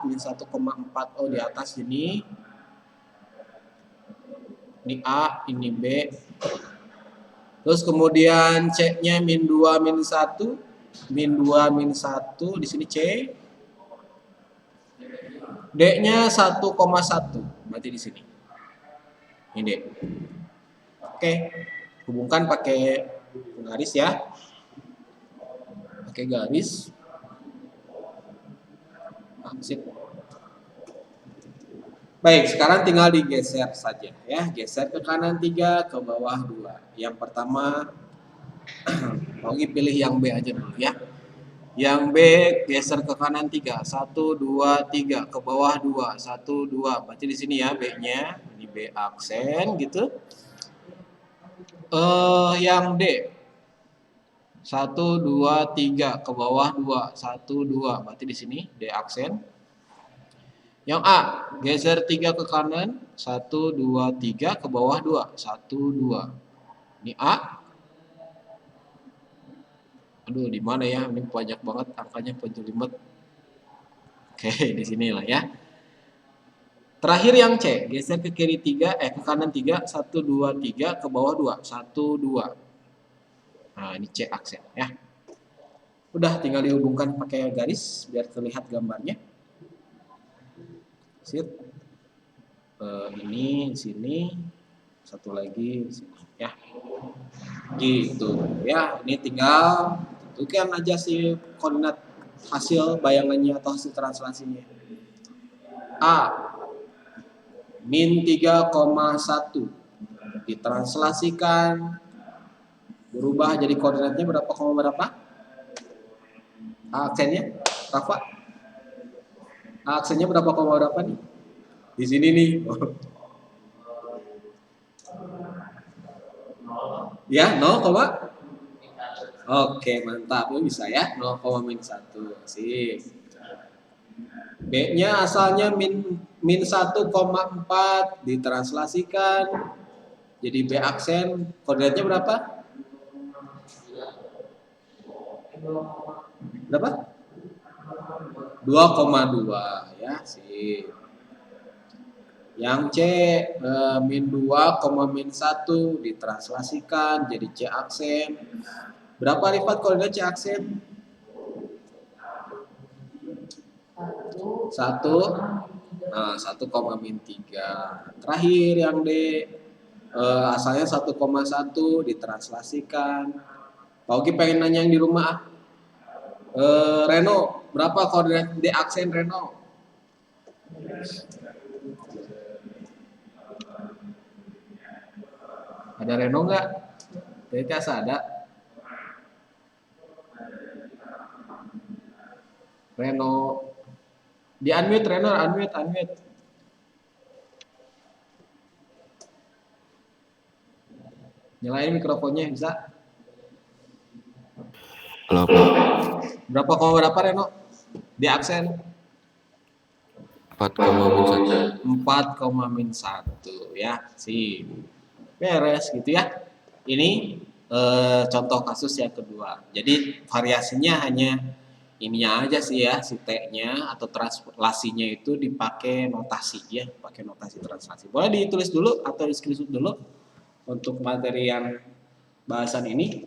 min 1,4 di atas ini. Ini A, ini B. Terus kemudian C-nya min 2, min 1. Min 2, min 1. Di sini C. D-nya 1,1. Berarti di sini. Ini D. Oke. Hubungkan pakai garis ya. Pakai garis. Nah, sip. Baik, sekarang tinggal digeser saja ya. Geser ke kanan 3, ke bawah 2. Yang pertama, Ogi pilih yang B aja dulu ya. Yang B geser ke kanan 3. 1, 2, 3. Ke bawah 2. 1, 2. Berarti di sini ya B-nya. Ini B aksen gitu. Yang D. 1, 2, 3. Ke bawah 2. 1, 2. Berarti di sini D aksen. Yang A, geser 3 ke kanan, 1, 2, 3, ke bawah 2, 1, 2. Ini A. Aduh, di mana ya? Ini banyak banget angkanya penjelimet. Oke, di sinilah ya. Terakhir yang C, geser ke kiri 3, ke kanan 3, 1, 2, 3, ke bawah 2, 1, 2. Nah, ini C aksen ya. Udah, tinggal dihubungkan pakai garis biar terlihat gambarnya. Sip. Ini di sini, satu lagi di sini ya. Gitu ya. Ini tinggal tentukan aja sih koordinat hasil bayangannya atau hasil translasinya. A min 3,1 ditranslasikan berubah jadi koordinatnya berapa koma berapa? A aksennya Rafa? Aksennya berapa koma berapa nih? Di sini nih. Ya, 0, oke, mantap. Lu bisa ya, 0,-1. Sip. B-nya asalnya min 1,4 ditranslasikan jadi B aksen. Koordinatnya berapa? Berapa? 2,2 ya, sip. Yang C min 2, min 1 ditranslasikan jadi C aksen. Berapa lipat koordinat C aksen? 1, 1,-3. Terakhir yang D asalnya 1,1 ditranslasikan. Pak Oki pengen nanya yang di rumah. Reno, berapa koordinat D aksen Reno? Ada Reno nggak? Tadi asa ada. Reno, di unmute Reno, unmute. Nyalain mikrofonnya bisa. Halo, Pak. Berapa koma berapa Reno? Di aksen 4,1. 4,-1 ya. Sip. Beres gitu ya. Ini contoh kasus yang kedua. Jadi variasinya hanya ininya aja sih ya, si T-nya atau translasinya itu dipakai notasi ya, pakai notasi translasi. Boleh ditulis dulu atau di screenshot dulu untuk materi yang bahasan ini.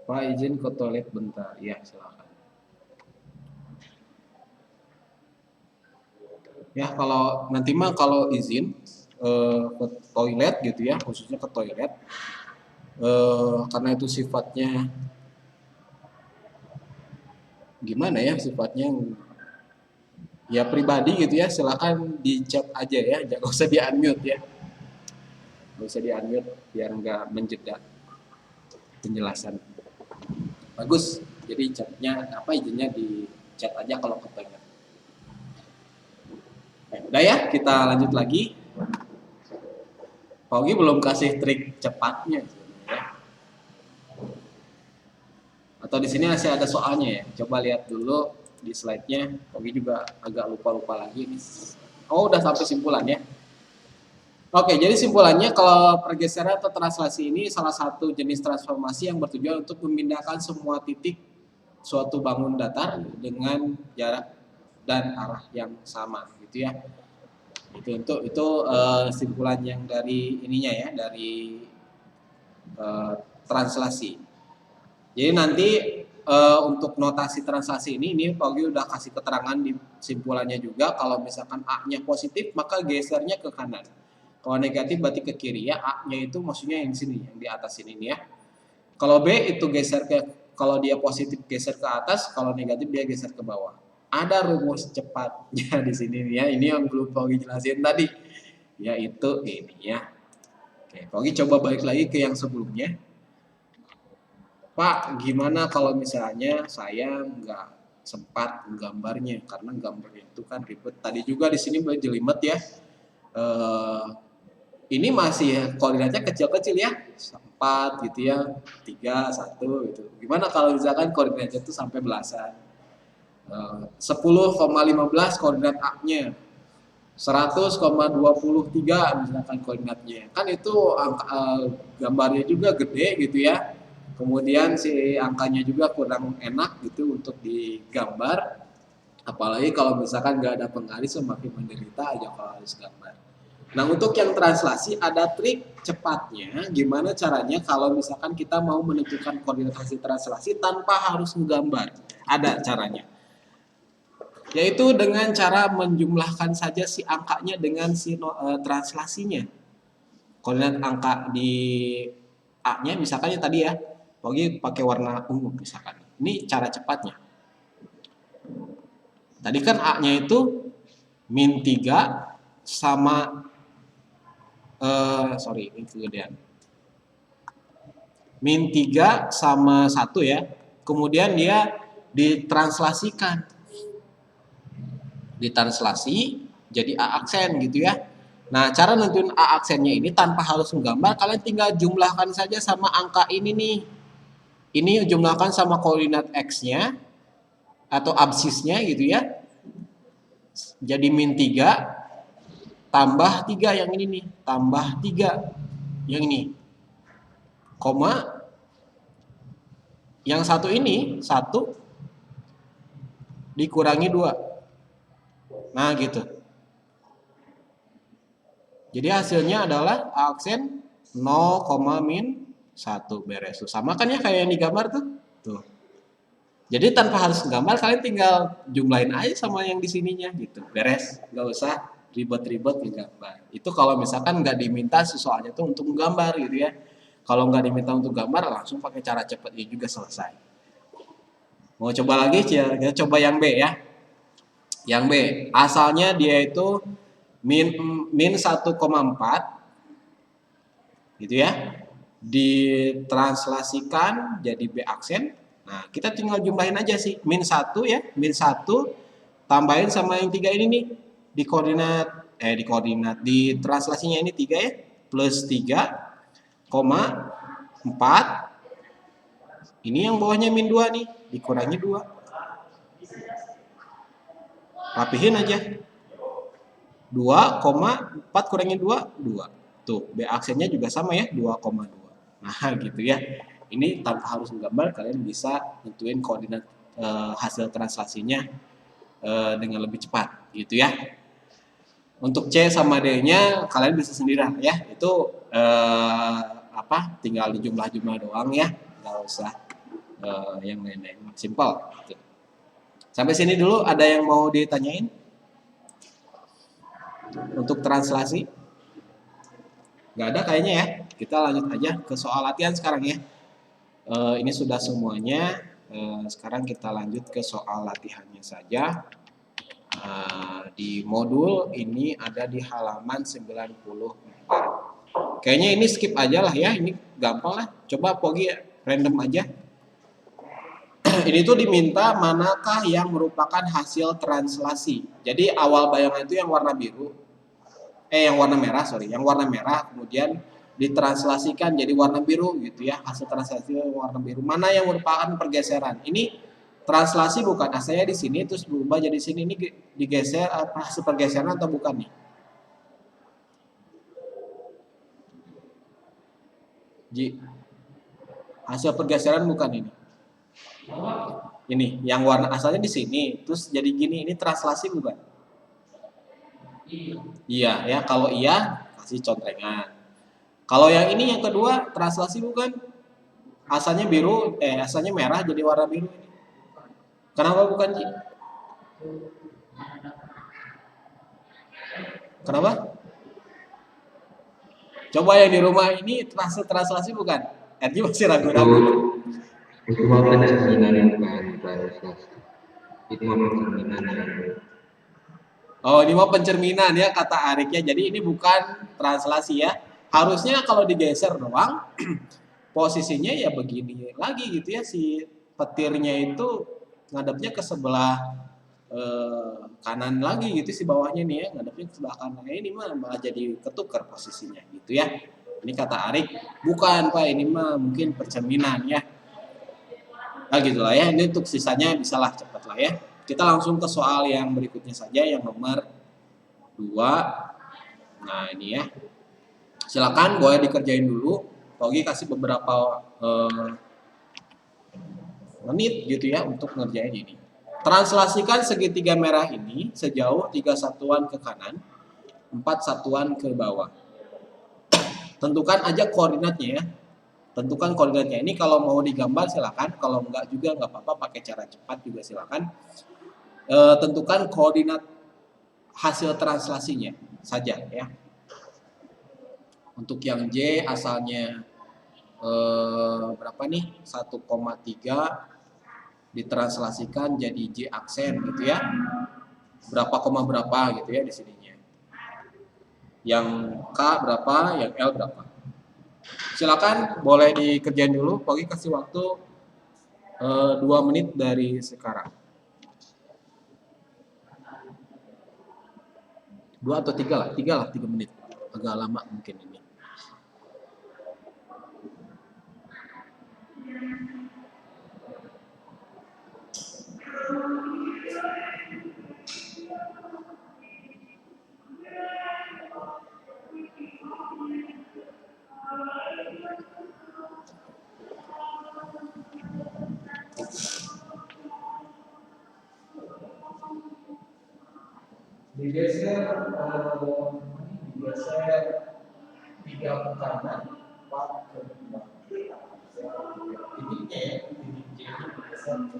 Pak izin ke toilet bentar. Ya, silakan. Ya, kalau nanti mah kalau izin ke toilet gitu ya, khususnya ke toilet. Karena itu sifatnya gimana ya, sifatnya ya pribadi gitu ya, silakan di chat aja ya, jangan usah di unmute ya. Nggak usah di unmute biar nggak menjeda penjelasan. Bagus, jadi chatnya izinnya di chat aja kalau kepengen. Udah ya, kita lanjut lagi. Pogi belum kasih trik cepatnya sebenarnya. Atau di sini masih ada soalnya ya. Coba lihat dulu di slide-nya. Pogi juga agak lupa-lupa lagi. Oh, udah sampai simpulannya. Oke, jadi simpulannya kalau pergeseran atau translasi ini salah satu jenis transformasi yang bertujuan untuk memindahkan semua titik suatu bangun datar dengan jarak dan arah yang sama, gitu ya. Itu simpulan yang dari ininya ya, dari translasi. Jadi nanti untuk notasi translasi ini Pogi udah kasih keterangan di simpulannya juga. Kalau misalkan A-nya positif maka gesernya ke kanan. Kalau negatif berarti ke kiri ya. A-nya itu maksudnya yang di sini, yang di atas ini nih ya. Kalau B itu geser ke, kalau dia positif geser ke atas, kalau negatif dia geser ke bawah. Ada rumus cepatnya di sini nih ya. Ini yang belum Pogi jelasin tadi, yaitu ini ya. Oke, Pogi coba balik lagi ke yang sebelumnya. Pak, gimana kalau misalnya saya nggak sempat gambarnya karena gambarnya itu kan ribet. Tadi juga di sini jelimet ya. Ini masih koordinatnya kecil-kecil ya, 4 gitu ya, 3, 1 gitu. Gimana kalau misalkan koordinatnya itu sampai belasan? 10,15 koordinat A-nya, 100,23 misalkan koordinatnya. Kan itu gambarnya juga gede gitu ya. Kemudian si angkanya juga kurang enak gitu untuk digambar. Apalagi kalau misalkan nggak ada penggaris semakin menderita aja kalau harus gambar. Nah, untuk yang translasi ada trik cepatnya. Gimana caranya kalau misalkan kita mau menentukan koordinasi translasi tanpa harus menggambar? Ada caranya. Yaitu dengan cara menjumlahkan saja si angkanya dengan si translasinya. Koordinat angka di A-nya misalkan ya tadi ya. Pogi pakai warna ungu misalkan. Ini cara cepatnya. Tadi kan A-nya itu min 3 sama ini kegedean. Min 3 sama 1 ya. Kemudian dia ditranslasikan. Ditranslasi jadi A aksen gitu ya. Nah, cara nentuin A aksennya ini tanpa harus menggambar, kalian tinggal jumlahkan saja sama angka ini nih. Ini jumlahkan sama koordinat X-nya atau absisnya gitu ya. Jadi min 3 tambah 3 yang ini nih, tambah 3 yang ini, koma, yang satu ini, 1 dikurangi 2. Nah gitu. Jadi hasilnya adalah aksen 0, min 1 beres. Sama kan ya kayak yang digambar tuh. Tuh. Jadi tanpa harus gambar, kalian tinggal jumlahin aja sama yang di sininya gitu. Beres, nggak usah ribet-ribet gambar. Itu kalau misalkan nggak diminta soalnya tuh untuk menggambar gitu ya. Kalau nggak diminta untuk gambar, langsung pakai cara cepat ya juga selesai. Mau coba lagi, kita coba yang B ya. Yang B, asalnya dia itu min 1,4 gitu ya. Ditranslasikan jadi B aksen. Nah, kita tinggal jumlahin aja sih. Min 1 ya, min 1 tambahin sama yang 3 ini nih. Di koordinat di translasinya ini 3 ya, plus 3,4. Ini yang bawahnya min 2 nih, dikurangi 2. Rapihin aja. 2,4 kurangi 2, 2. Tuh, B aksennya juga sama ya, 2,2. Nah, gitu ya. Ini tanpa harus menggambar, kalian bisa nentuin koordinat hasil translasinya dengan lebih cepat, gitu ya. Untuk C sama D-nya kalian bisa sendiri ya. Itu tinggal dijumlah-jumlah doang ya, nggak usah yang lain-lain. Simple. Gitu. Sampai sini dulu ada yang mau ditanyain? Untuk translasi? Nggak ada kayaknya ya. Kita lanjut aja ke soal latihan sekarang ya. Ini sudah semuanya. Sekarang kita lanjut ke soal latihannya saja. Di modul ini ada di halaman 94. Kayaknya ini skip aja lah ya. Ini gampang lah. Coba Pogi random aja. Ini tuh diminta manakah yang merupakan hasil translasi. Jadi awal bayangan itu yang warna biru. yang warna merah, sorry, yang warna merah kemudian ditranslasikan jadi warna biru gitu ya, hasil translasi warna biru. Mana yang merupakan pergeseran? Ini translasi bukan, asalnya di sini terus berubah jadi sini, ini digeser apa hasil pergeseran atau bukan nih? Ji, hasil pergeseran bukan ini? Ini yang warna asalnya di sini, terus jadi gini, ini translasi bukan? Iya ya, kalau iya kasih contengan. Kalau yang ini yang kedua translasi bukan? Asalnya biru, asalnya merah jadi warna biru ini. Kenapa bukan Ji? Kenapa? Coba yang di rumah ini translasi bukan? Ji masih Itu ragu-ragu. itu mah pencerminan bukan translasi. Itu mah pencerminan kan. Oh, ini mau pencerminan ya kata Arik ya. Jadi ini bukan translasi ya. Harusnya kalau digeser doang posisinya ya begini lagi gitu ya, si petirnya itu ngadepnya ke sebelah kanan lagi gitu, si bawahnya nih ya ngadepnya ke sebelah kanan. Ini mah malah jadi ketukar posisinya gitu ya. Ini kata Arik, bukan Pak, ini mah mungkin percerminan ya. Nah gitulah ya, ini untuk sisanya bisalah cepat lah ya. Kita langsung ke soal yang berikutnya saja, yang nomor 2. Nah ini ya, silakan boleh dikerjain dulu. Pogi kasih beberapa menit gitu ya untuk ngerjain ini. Translasikan segitiga merah ini sejauh 3 satuan ke kanan, 4 satuan ke bawah. Tentukan aja koordinatnya ya. Tentukan koordinatnya. Ini kalau mau digambar silakan, kalau enggak juga enggak apa-apa, pakai cara cepat juga silakan. Tentukan koordinat hasil translasinya saja ya. Untuk yang J asalnya berapa nih? 1,3 ditranslasikan jadi J aksen gitu ya. Berapa koma berapa gitu ya di sininya. Yang K berapa, yang L berapa. Silakan boleh dikerjain dulu. Pogi kasih waktu 2 menit dari sekarang. 2 atau 3 lah, 3 menit. Agak lama mungkin ini. Digeser 3 ke kanan, 4 ke bawah. Titiknya ya, titik J ini digeser ke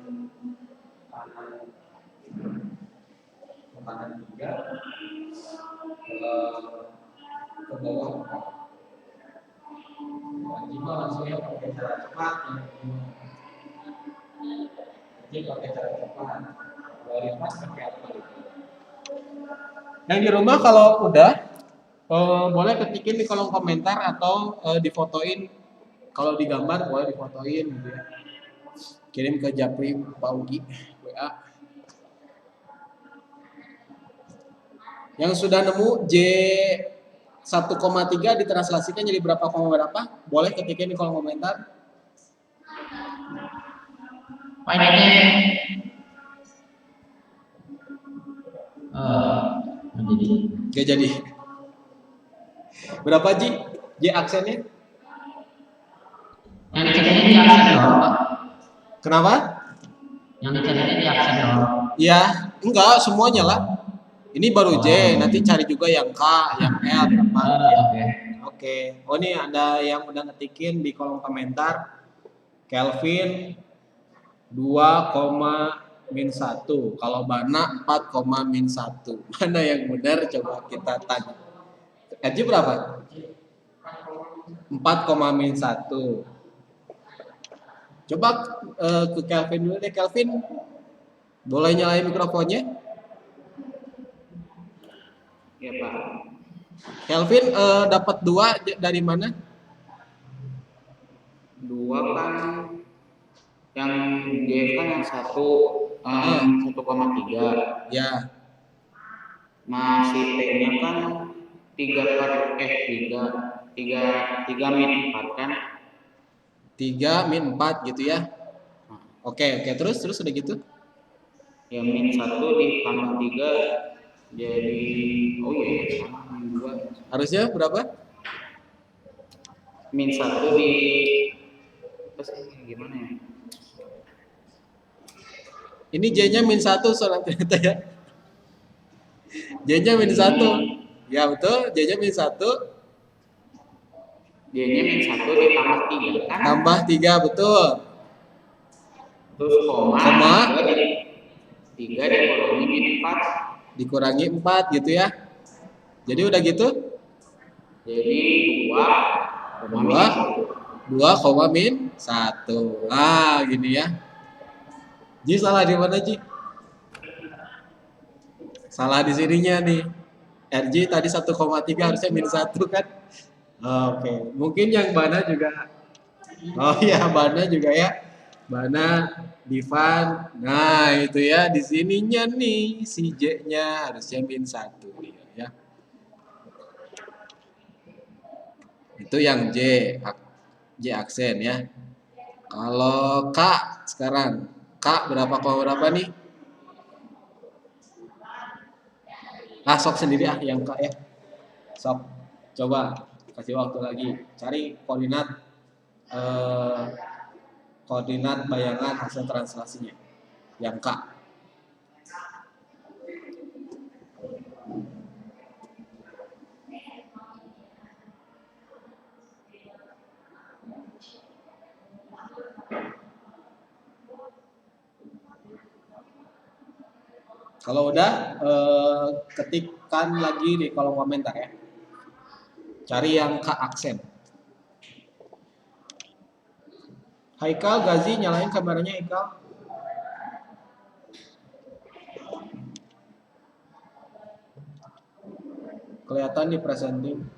kanan 3, ke bawah 4. Nah, langsung ya pakai cara cepat ini pakai cara cepat. Dari pas pakai apa gitu. Yang di rumah kalau udah boleh ketikin di kolom komentar atau difotoin. Kalau digambar boleh difotoin gitu ya. Kirim ke Japri Pak Ugi WA. Yang sudah nemu J 1,3 ditranslasikan jadi berapa koma berapa? Boleh ketikin di kolom komentar. Gak jadi. Berapa Ji? J aksennya? Yang dicarinya di aksen doang, Pak. Kenapa? Yang dicarinya di aksen doang. Ya, enggak semuanya lah. Ini baru J, nanti cari juga yang K, yang L berapa. Oke. Oh ini ada yang udah ngetikin di kolom komentar. Kelvin 2,-1. Kalau Bana 4,-1. Mana yang benar coba kita tanya. Edgy berapa? 4,-1. Coba ke Kelvin dulu deh. Kelvin, boleh nyalain mikrofonnya? Ya Pak. Kelvin dapat 2 dari mana? 2 kan yang J kan yang 1,3. Ya. Masih T-nya kan tiga min 4 kan. 3 min 4 gitu ya. Oke, terus udah gitu. Ya min 1 ditambah 3 jadi sama min 2. Harusnya berapa? Min 1 di terus gimana ya? Ini J-nya min 1 soalnya ternyata ya. J-nya min 1. Ya betul, J-nya min 1 D-nya min 1 ditambah 3 kan? tambah 3 betul. Terus koma 3 dikurangi min 4. Dikurangi 4 gitu ya. Jadi udah gitu? Jadi 2, min 1. Ah, gini ya. Ji salah di mana, Ji? Salah di sininya nih. RJ tadi 1,3 harusnya min 1 kan? Oke, mungkin yang Bana juga. Oh iya, Bana juga ya. Bana, Divan. Nah, itu ya di sininya nih si J-nya harusnya min 1 dia ya. Itu yang J aksen ya. Kalau K sekarang, K berapa nih? Sok sendiri yang K ya. Sok, coba kasih waktu lagi. Cari koordinat bayangan hasil translasinya. Yang K. Kalau udah, ketikkan lagi di kolom komentar ya. Cari yang K aksen. Haikal, Gazi, nyalain kameranya Haikal. Kelihatan di presenting.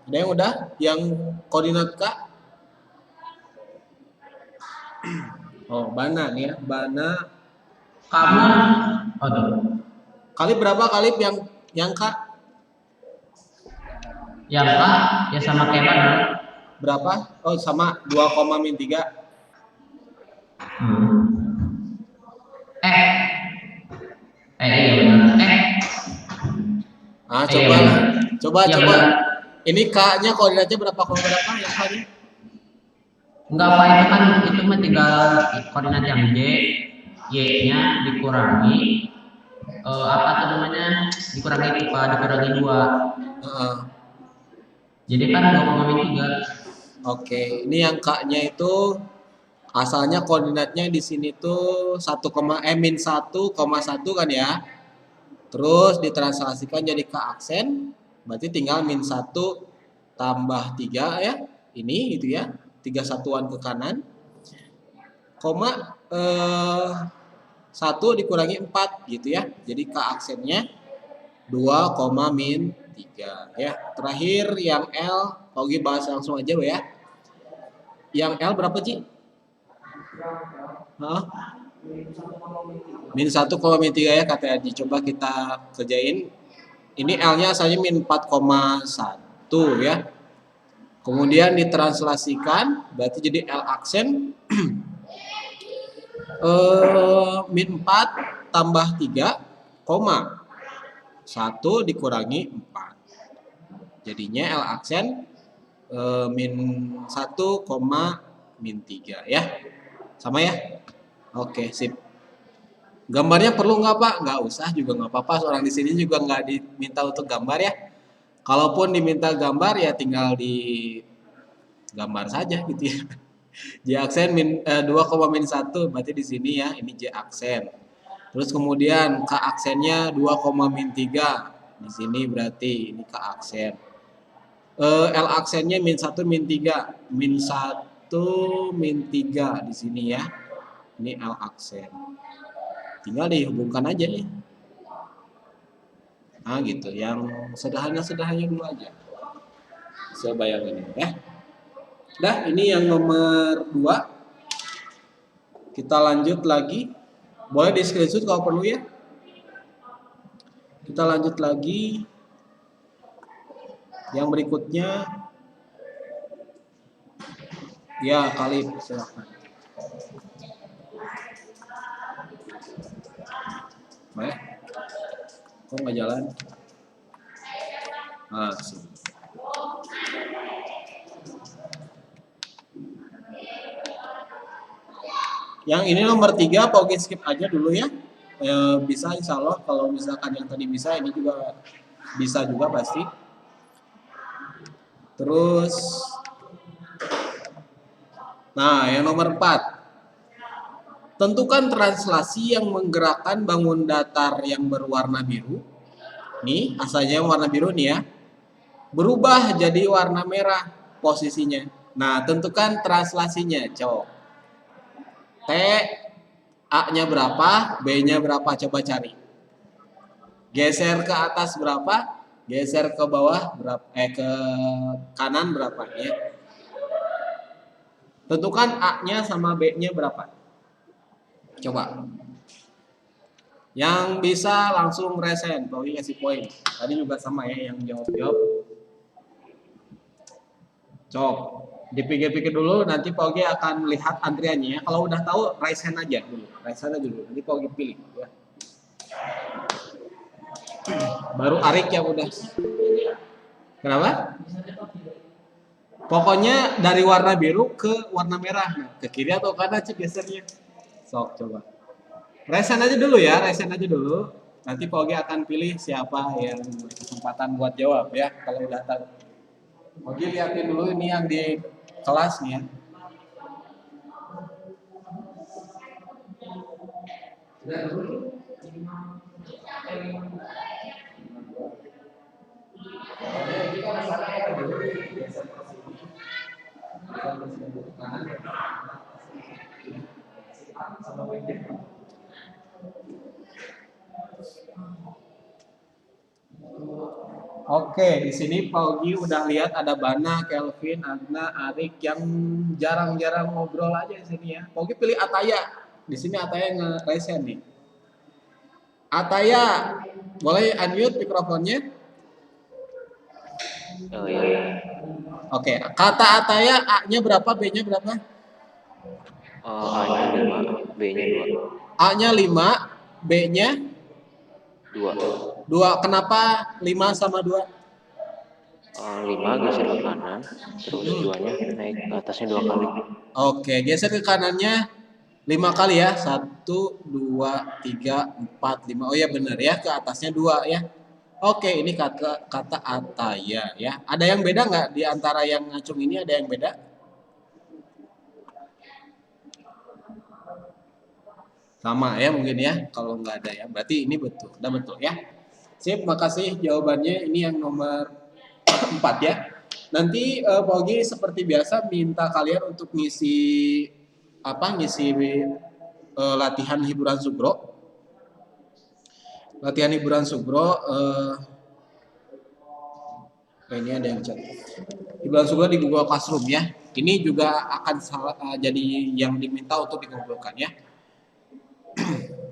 Ada yang udah? Yang koordinat K? Oh, Bana nih ya. Bana. Kamu, aduh, Kali berapa kali yang K? yang K ya sama kayak mana? Berapa? Oh, sama 2, min 3. Iya benar. Coba. Iya, benar. Ini K-nya koordinatnya berapa yang K-nya? Enggak apa itu mah tinggal koordinat yang J, Y-nya dikurangi apa tuh namanya? Dikurangi 2. Jadi kan 2,3. Oke, ini yang K-nya itu asalnya koordinatnya di sini tuh min 1,1 kan ya. Terus ditranslasikan jadi K aksen, berarti tinggal min 1 tambah 3 ya. Ini gitu ya. 3 satuan ke kanan. 1 dikurangi 4 gitu ya. Jadi K aksennya 2, min 3 ya. Terakhir yang L, Ogi bahas langsung aja ya. Yang L berapa, Ci? Min 1, min 3 ya kata Adi. Coba kita kerjain. Ini L-nya asalnya min 4,1 ya. Kemudian ditranslasikan, berarti jadi L aksen min 4 tambah 3, 1 dikurangi 4. Jadinya L aksen min 1, min 3 ya. Sama ya? Oke, sip. Gambarnya perlu nggak Pak? Nggak usah juga nggak apa-apa. Orang di sini juga nggak diminta untuk gambar ya. Kalaupun diminta gambar ya tinggal di gambar saja gitu ya. J aksen 2, min 1 berarti di sini ya. Ini J aksen. Terus kemudian K aksennya 2, min 3. Di sini berarti ini K aksen. L aksennya min 1, min 3. Min 1, min 3 di sini ya. Ini L aksen. Tinggal dihubungkan aja nih. Nah gitu, yang sederhana dulu aja. sebayangan ini ya. Dah, ini yang nomor 2. Kita lanjut lagi. Boleh di screenshot kalau perlu ya. Kita lanjut lagi. Yang berikutnya. Ya, Khalid, silakan. Baik. Kok nggak jalan? Nah, sini. Yang ini nomor 3, Pogi skip aja dulu ya. Bisa insya Allah, kalau misalkan yang tadi bisa, ini juga bisa juga pasti. Terus, nah yang nomor 4. Tentukan translasi yang menggerakkan bangun datar yang berwarna biru. Nih, asalnya warna biru nih ya. Berubah jadi warna merah posisinya. Nah, tentukan translasinya, coba. T, A-nya berapa, B-nya berapa, coba cari. Geser ke atas berapa, geser ke bawah berapa, ke kanan berapa ya. Tentukan A-nya sama B-nya berapa. Coba. Yang bisa langsung resen, Paugi kasih poin. Tadi juga sama ya yang jawab-jawab. Coba dipikir-pikir dulu, nanti Paugi akan lihat antriannya ya. Kalau udah tahu, raise hand aja dulu. Raise hand aja dulu, nanti Paugi pilih ya. Baru Arik yang udah. Kenapa? Pokoknya dari warna biru ke warna merah. Nah, ke kiri atau kanan cek gesernya. Sok coba. Raise hand aja dulu ya, raise hand aja dulu. Nanti Paugi akan pilih siapa yang berkesempatan buat jawab ya. Kalau udah tahu. Paugi liatin dulu ini yang di kelas nih ya. Oke, di sini Paugi udah lihat ada Bana, Kelvin, Adna, Arik yang jarang-jarang ngobrol aja di sini ya. Paugi pilih Ataya. Di sini Ataya nge-raise hand nih. Ataya, boleh unmute mikrofonnya? Oh iya. Oke, kata Ataya A-nya berapa, B-nya berapa? A-nya 5, B-nya 2. A-nya 5, B-nya 2. 2. Kenapa 5 sama 2? 5 geser ke kanan, terus 2-nya naik ke atasnya 2 kali. Oke, geser ke kanannya 5 kali ya. 1, 2, 3, 4, 5. Oh ya benar ya, ke atasnya 2 ya. Oke, ini kata Ataya ya. Ada yang beda nggak di antara yang ngacung ini, ada yang beda? Sama ya mungkin ya, kalau nggak ada ya. Berarti ini betul, udah betul ya. Sip, makasih jawabannya. Ini yang nomor 4 ya. Nanti Paugi seperti biasa minta kalian untuk ngisi latihan hiburan Sugro. Latihan hiburan Sugro ini ada yang chat. Hiburan Sugro di Google Classroom ya. Ini juga akan jadi yang diminta untuk dikumpulkan ya.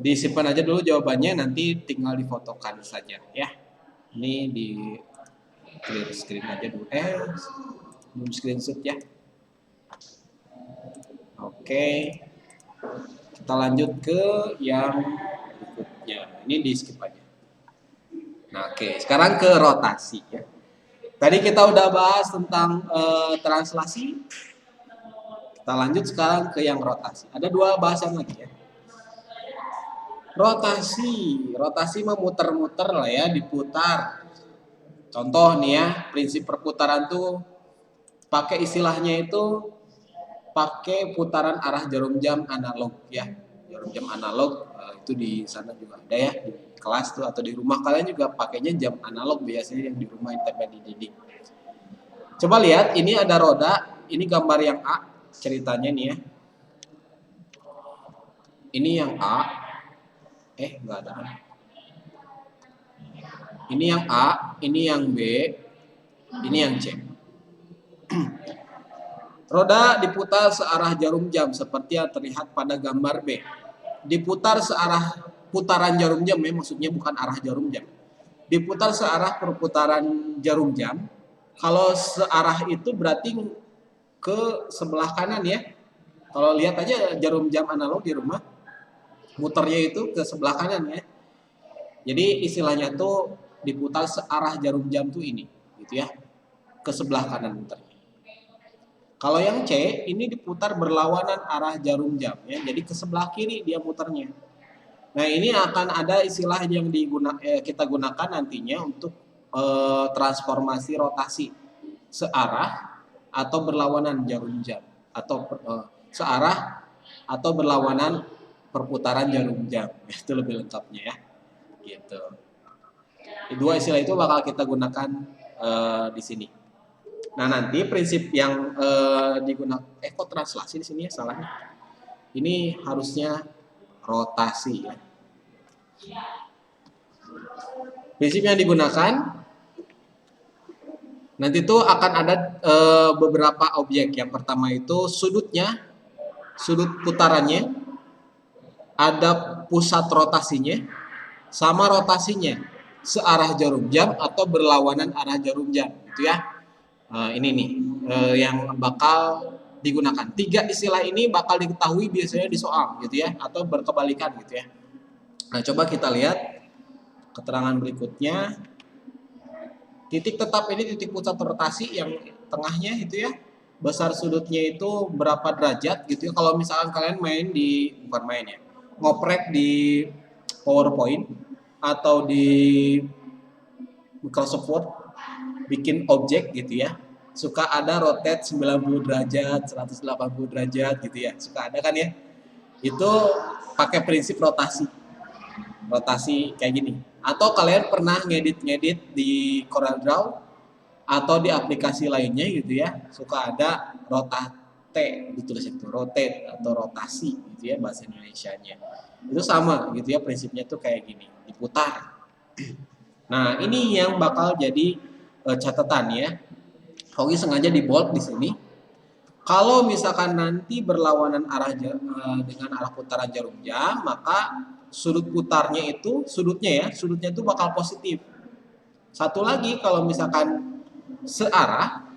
Disimpan aja dulu jawabannya, nanti tinggal difotokan saja ya. Ini di clear screen aja dulu. Belum screenshot ya. Oke. Kita lanjut ke yang berikutnya. Ini di skip aja. Nah, oke. Sekarang ke rotasi ya. Tadi kita udah bahas tentang translasi. Kita lanjut sekarang ke yang rotasi. Ada 2 bahasan lagi ya. Rotasi memutar-muter lah ya, diputar. Contoh nih ya, prinsip perputaran tuh pakai istilahnya itu pakai putaran arah jarum jam analog ya. Jarum jam analog itu di sana juga ada ya, di kelas tuh atau di rumah kalian juga pakainya jam analog biasanya yang di rumah ditempel di dinding. Coba lihat, ini ada roda, ini gambar yang A ceritanya nih ya. Ini yang A. Enggak ada. Ini yang A, ini yang B, ini yang C. Roda diputar searah jarum jam seperti yang terlihat pada gambar B. Diputar searah putaran jarum jam ya, maksudnya bukan arah jarum jam. Diputar searah perputaran jarum jam. Kalau searah itu berarti ke sebelah kanan ya. Kalau lihat aja jarum jam analog di rumah, muternya itu ke sebelah kanan ya. Jadi istilahnya tuh diputar searah jarum jam tuh ini, gitu ya, ke sebelah kanan muternya. Kalau yang C ini diputar berlawanan arah jarum jam ya, jadi ke sebelah kiri dia muternya. Nah ini akan ada istilah yang kita gunakan nantinya untuk transformasi rotasi searah atau berlawanan jarum jam atau searah atau berlawanan perputaran jarum jam. Itu lebih lengkapnya ya. Gitu. Dua istilah itu bakal kita gunakan di sini. Nah nanti prinsip yang digunakan, kok translasi di sini ya salahnya. Ini harusnya rotasi ya. Prinsip yang digunakan nanti itu akan ada beberapa objek. Yang pertama itu sudutnya, sudut putarannya, ada pusat rotasinya, sama rotasinya searah jarum jam atau berlawanan arah jarum jam, gitu ya. Ini nih yang bakal digunakan. 3 istilah ini bakal diketahui biasanya di soal, gitu ya, atau berkebalikan, gitu ya. Nah, coba kita lihat keterangan berikutnya. Titik tetap ini titik pusat rotasi yang tengahnya itu ya. Besar sudutnya itu berapa derajat gitu ya. Kalau misalkan kalian bukan main ya, ngoprek di PowerPoint atau di Microsoft Word, bikin objek gitu ya, suka ada rotate 90 derajat, 180 derajat gitu ya, suka ada kan ya. Itu pakai prinsip rotasi kayak gini. Atau kalian pernah ngedit di CorelDRAW atau di aplikasi lainnya gitu ya, suka ada rotate, ditulis itu rotate atau rotasi gitu ya bahasa Indonesianya. Itu sama gitu ya, prinsipnya tuh kayak gini, diputar. Nah ini yang bakal jadi catatan ya. Oke, sengaja di bold di sini. Kalau misalkan nanti berlawanan arah dengan arah putaran jarum jam, maka sudut putarnya itu, sudutnya itu bakal positif. Satu lagi, kalau misalkan searah,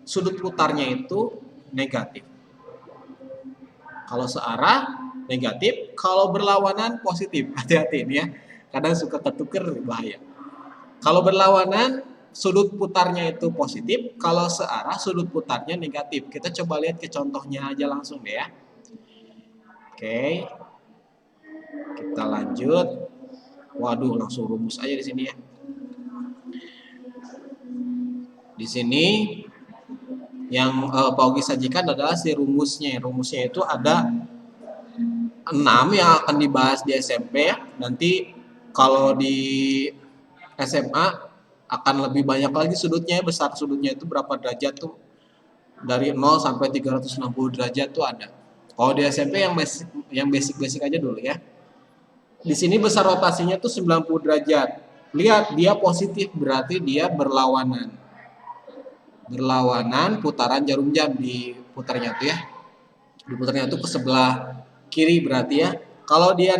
sudut putarnya itu negatif. Kalau searah negatif, kalau berlawanan positif. Hati-hati ini ya, kadang suka ketuker, bahaya. Kalau berlawanan sudut putarnya itu positif, kalau searah sudut putarnya negatif. Kita coba lihat ke contohnya aja langsung deh ya. Oke. Kita lanjut. Waduh, langsung rumus aja di sini ya. Di sini yang Pak Ogi sajikan adalah si rumusnya. Rumusnya itu ada 6 yang akan dibahas di SMP ya. Nanti kalau di SMA akan lebih banyak lagi sudutnya, besar sudutnya itu berapa derajat tuh, dari 0 sampai 360 derajat tuh ada. Kalau di SMP yang basic aja dulu ya. Di sini besar rotasinya tuh 90 derajat. Lihat, dia positif, berarti dia berlawanan. Berlawanan putaran jarum jam diputarnya tuh ya. Diputarnya tuh ke sebelah kiri berarti ya. Kalau dia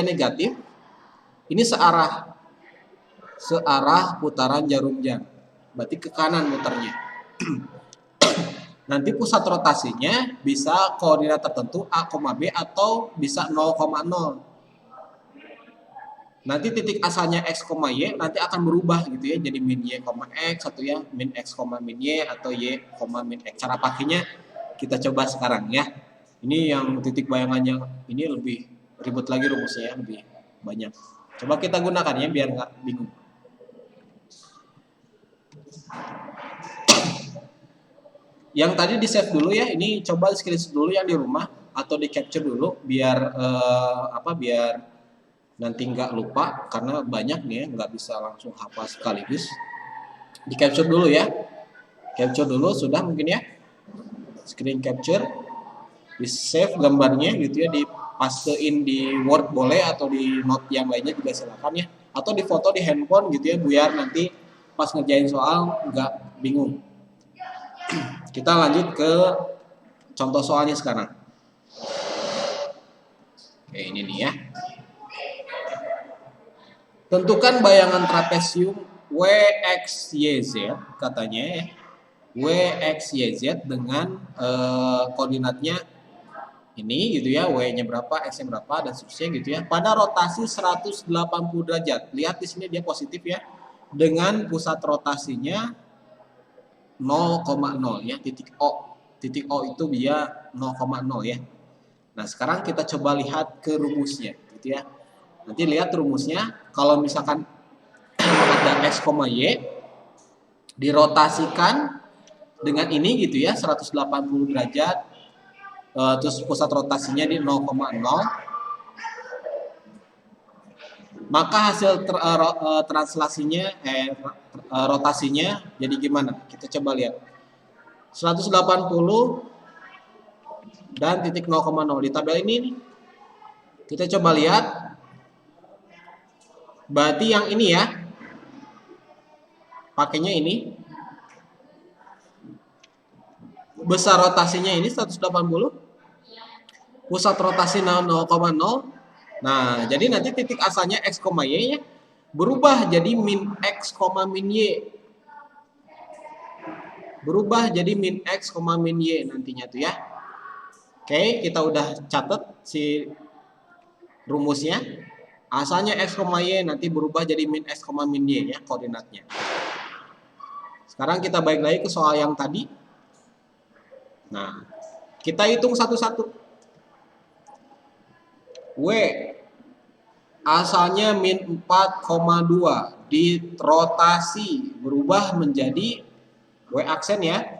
negatif, ini searah putaran jarum jam, berarti ke kanan muternya. Nanti pusat rotasinya bisa koordinat tertentu A, B atau bisa 0,0. Nanti titik asalnya X, Y nanti akan berubah gitu ya, jadi min Y, X atau ya min X, min Y atau Y, min X. Cara pakainya kita coba sekarang ya. Ini yang titik bayangannya ini lebih ribet lagi rumusnya ya, lebih banyak. Coba kita gunakan ya biar nggak bingung. Yang tadi di save dulu ya, ini coba screenshot dulu yang di rumah atau di capture dulu biar biar nanti nggak lupa, karena banyak nih ya, nggak bisa langsung hafal sekaligus. Di capture dulu ya, capture dulu sudah mungkin ya, screen capture, di save gambarnya gitu ya, dipastein di Word boleh atau di note yang lainnya juga silakan ya, atau di foto di handphone gitu ya, biar nanti pas ngerjain soal nggak bingung. Kita lanjut ke contoh soalnya sekarang. Oke, ini nih ya. Tentukan bayangan trapesium WXYZ katanya ya. WXYZ dengan koordinatnya ini gitu ya, W-nya berapa, X-nya berapa dan seterusnya gitu ya. Pada rotasi 180 derajat. Lihat di sini dia positif ya. Dengan pusat rotasinya 0,0 ya, titik O. Titik O itu dia 0,0 ya. Nah, sekarang kita coba lihat ke rumusnya gitu ya. Nanti lihat rumusnya, kalau misalkan ada X, Y dirotasikan dengan ini gitu ya, 180 derajat, terus pusat rotasinya di 0,0, maka hasil translasinya rotasinya jadi gimana? Kita coba lihat. 180 dan titik 0,0 di tabel ini nih. Kita coba lihat. Berarti yang ini ya, pakainya ini. Besar rotasinya ini 180. Pusat rotasi 0,0. Nah, jadi nanti titik asalnya X, Y ya, berubah jadi min X, min Y. Berubah jadi min X, min Y nantinya tuh ya. Oke, kita udah catat si rumusnya. Asalnya X, Y nanti berubah jadi min X, min Y ya koordinatnya. Sekarang kita balik lagi ke soal yang tadi. Nah, kita hitung satu-satu. W asalnya min 4,2 dirotasi berubah menjadi W aksen ya.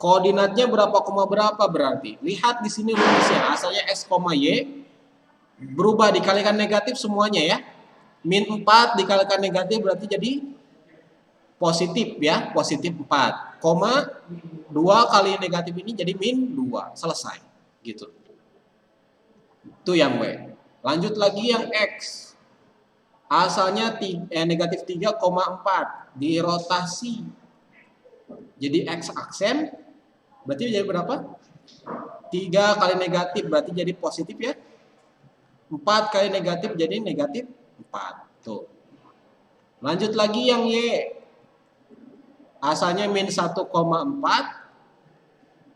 Koordinatnya berapa koma berapa berarti? Lihat di sini rumusnya. Asalnya X, Y berubah dikalikan negatif semuanya ya. Min 4 dikalikan negatif berarti jadi positif ya, positif 4. Koma 2 kali negatif ini jadi min 2. Selesai gitu. Itu yang W. Lanjut lagi yang X. Asalnya negatif 3,4 dirotasi jadi X aksen berarti jadi berapa? 3 kali negatif berarti jadi positif ya. 4 kali negatif jadi negatif 4. Tuh. Lanjut lagi yang Y. Asalnya min 1,4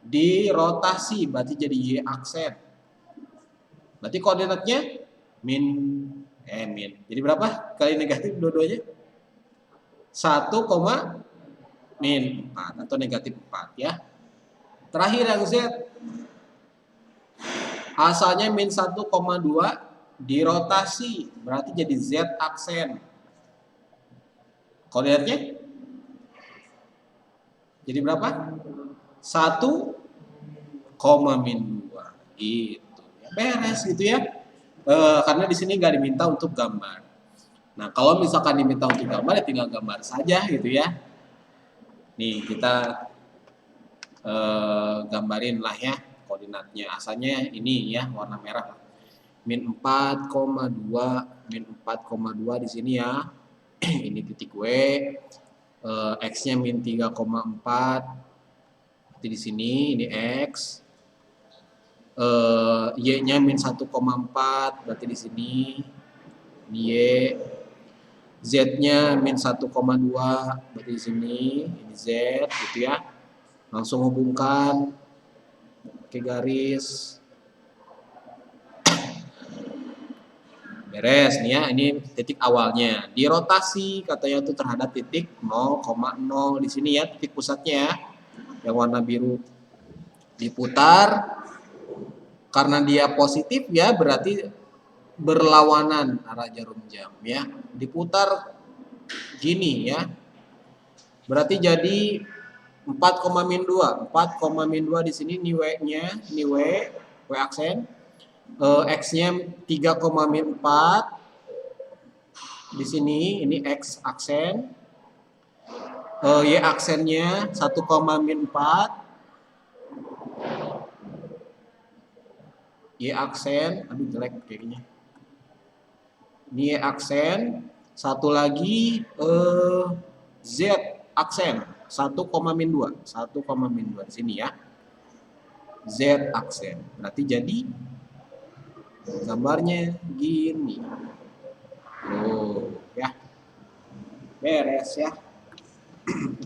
dirotasi berarti jadi Y aksen. Berarti koordinatnya min. Jadi berapa kali negatif dua-duanya? 1, min 4 atau negatif 4 ya. Terakhir yang Z. Asalnya min 1,2 dirotasi berarti jadi Z aksen. Koordinatnya jadi berapa? 1, min 2 gitu. Ya, beres gitu ya. Karena di sini nggak diminta untuk gambar. Nah, kalau misalkan diminta untuk gambar ya tinggal gambar saja gitu ya. Nih kita gambarin lah ya koordinatnya. Asalnya ini ya warna merah. Min 4,2 di sini ya. Ini titik W. X-nya min 3,4. Di sini ini X. Y-nya min 1,4 berarti di sini ini Y. Z-nya min 1,2 berarti di sini ini Z gitu ya. Langsung hubungkan pakai garis. Beres nih ya, ini titik awalnya. Dirotasi katanya itu terhadap titik 0,0 di sini ya, titik pusatnya ya. Yang warna biru diputar. Karena dia positif ya, berarti berlawanan arah jarum jam ya. Diputar gini ya. Berarti jadi 4,-2. 4,-2 di sini ini W-nya, ini W aksen. X-nya 3,-4. Di sini ini X aksen. Y aksennya 1,-4. Y aksen, aduh jelek kayaknya. Ini Y aksen, satu lagi Z aksen. 1, min 2. 1, min 2 di sini ya. Z aksen. Berarti jadi gambarnya gini. Oh, ya. Beres ya.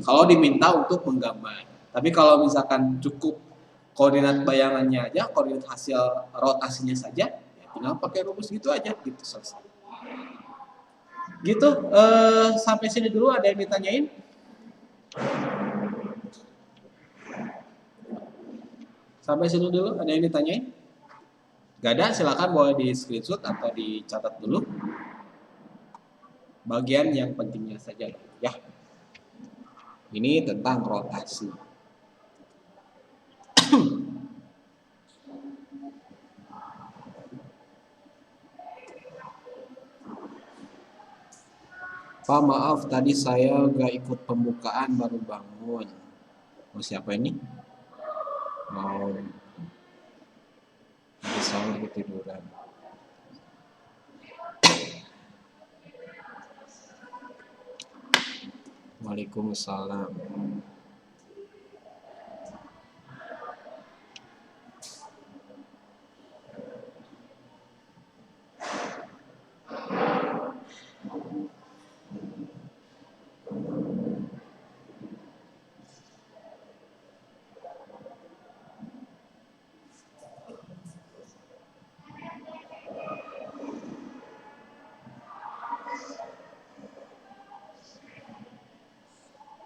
Kalau diminta untuk menggambar. Tapi kalau misalkan cukup koordinat bayangannya aja, koordinat hasil rotasinya saja, ya tinggal pakai rumus gitu aja, gitu selesai. Gitu, sampai sini dulu ada yang ditanyain? Sampai sini dulu ada yang ditanyain? Gak ada, silakan boleh di screenshot atau dicatat dulu. Bagian yang pentingnya saja ya. Ini tentang rotasi. Pak maaf tadi saya gak ikut pembukaan baru bangun. Oh siapa ini? Oh, bisa lagi tiduran. Waalaikumsalam.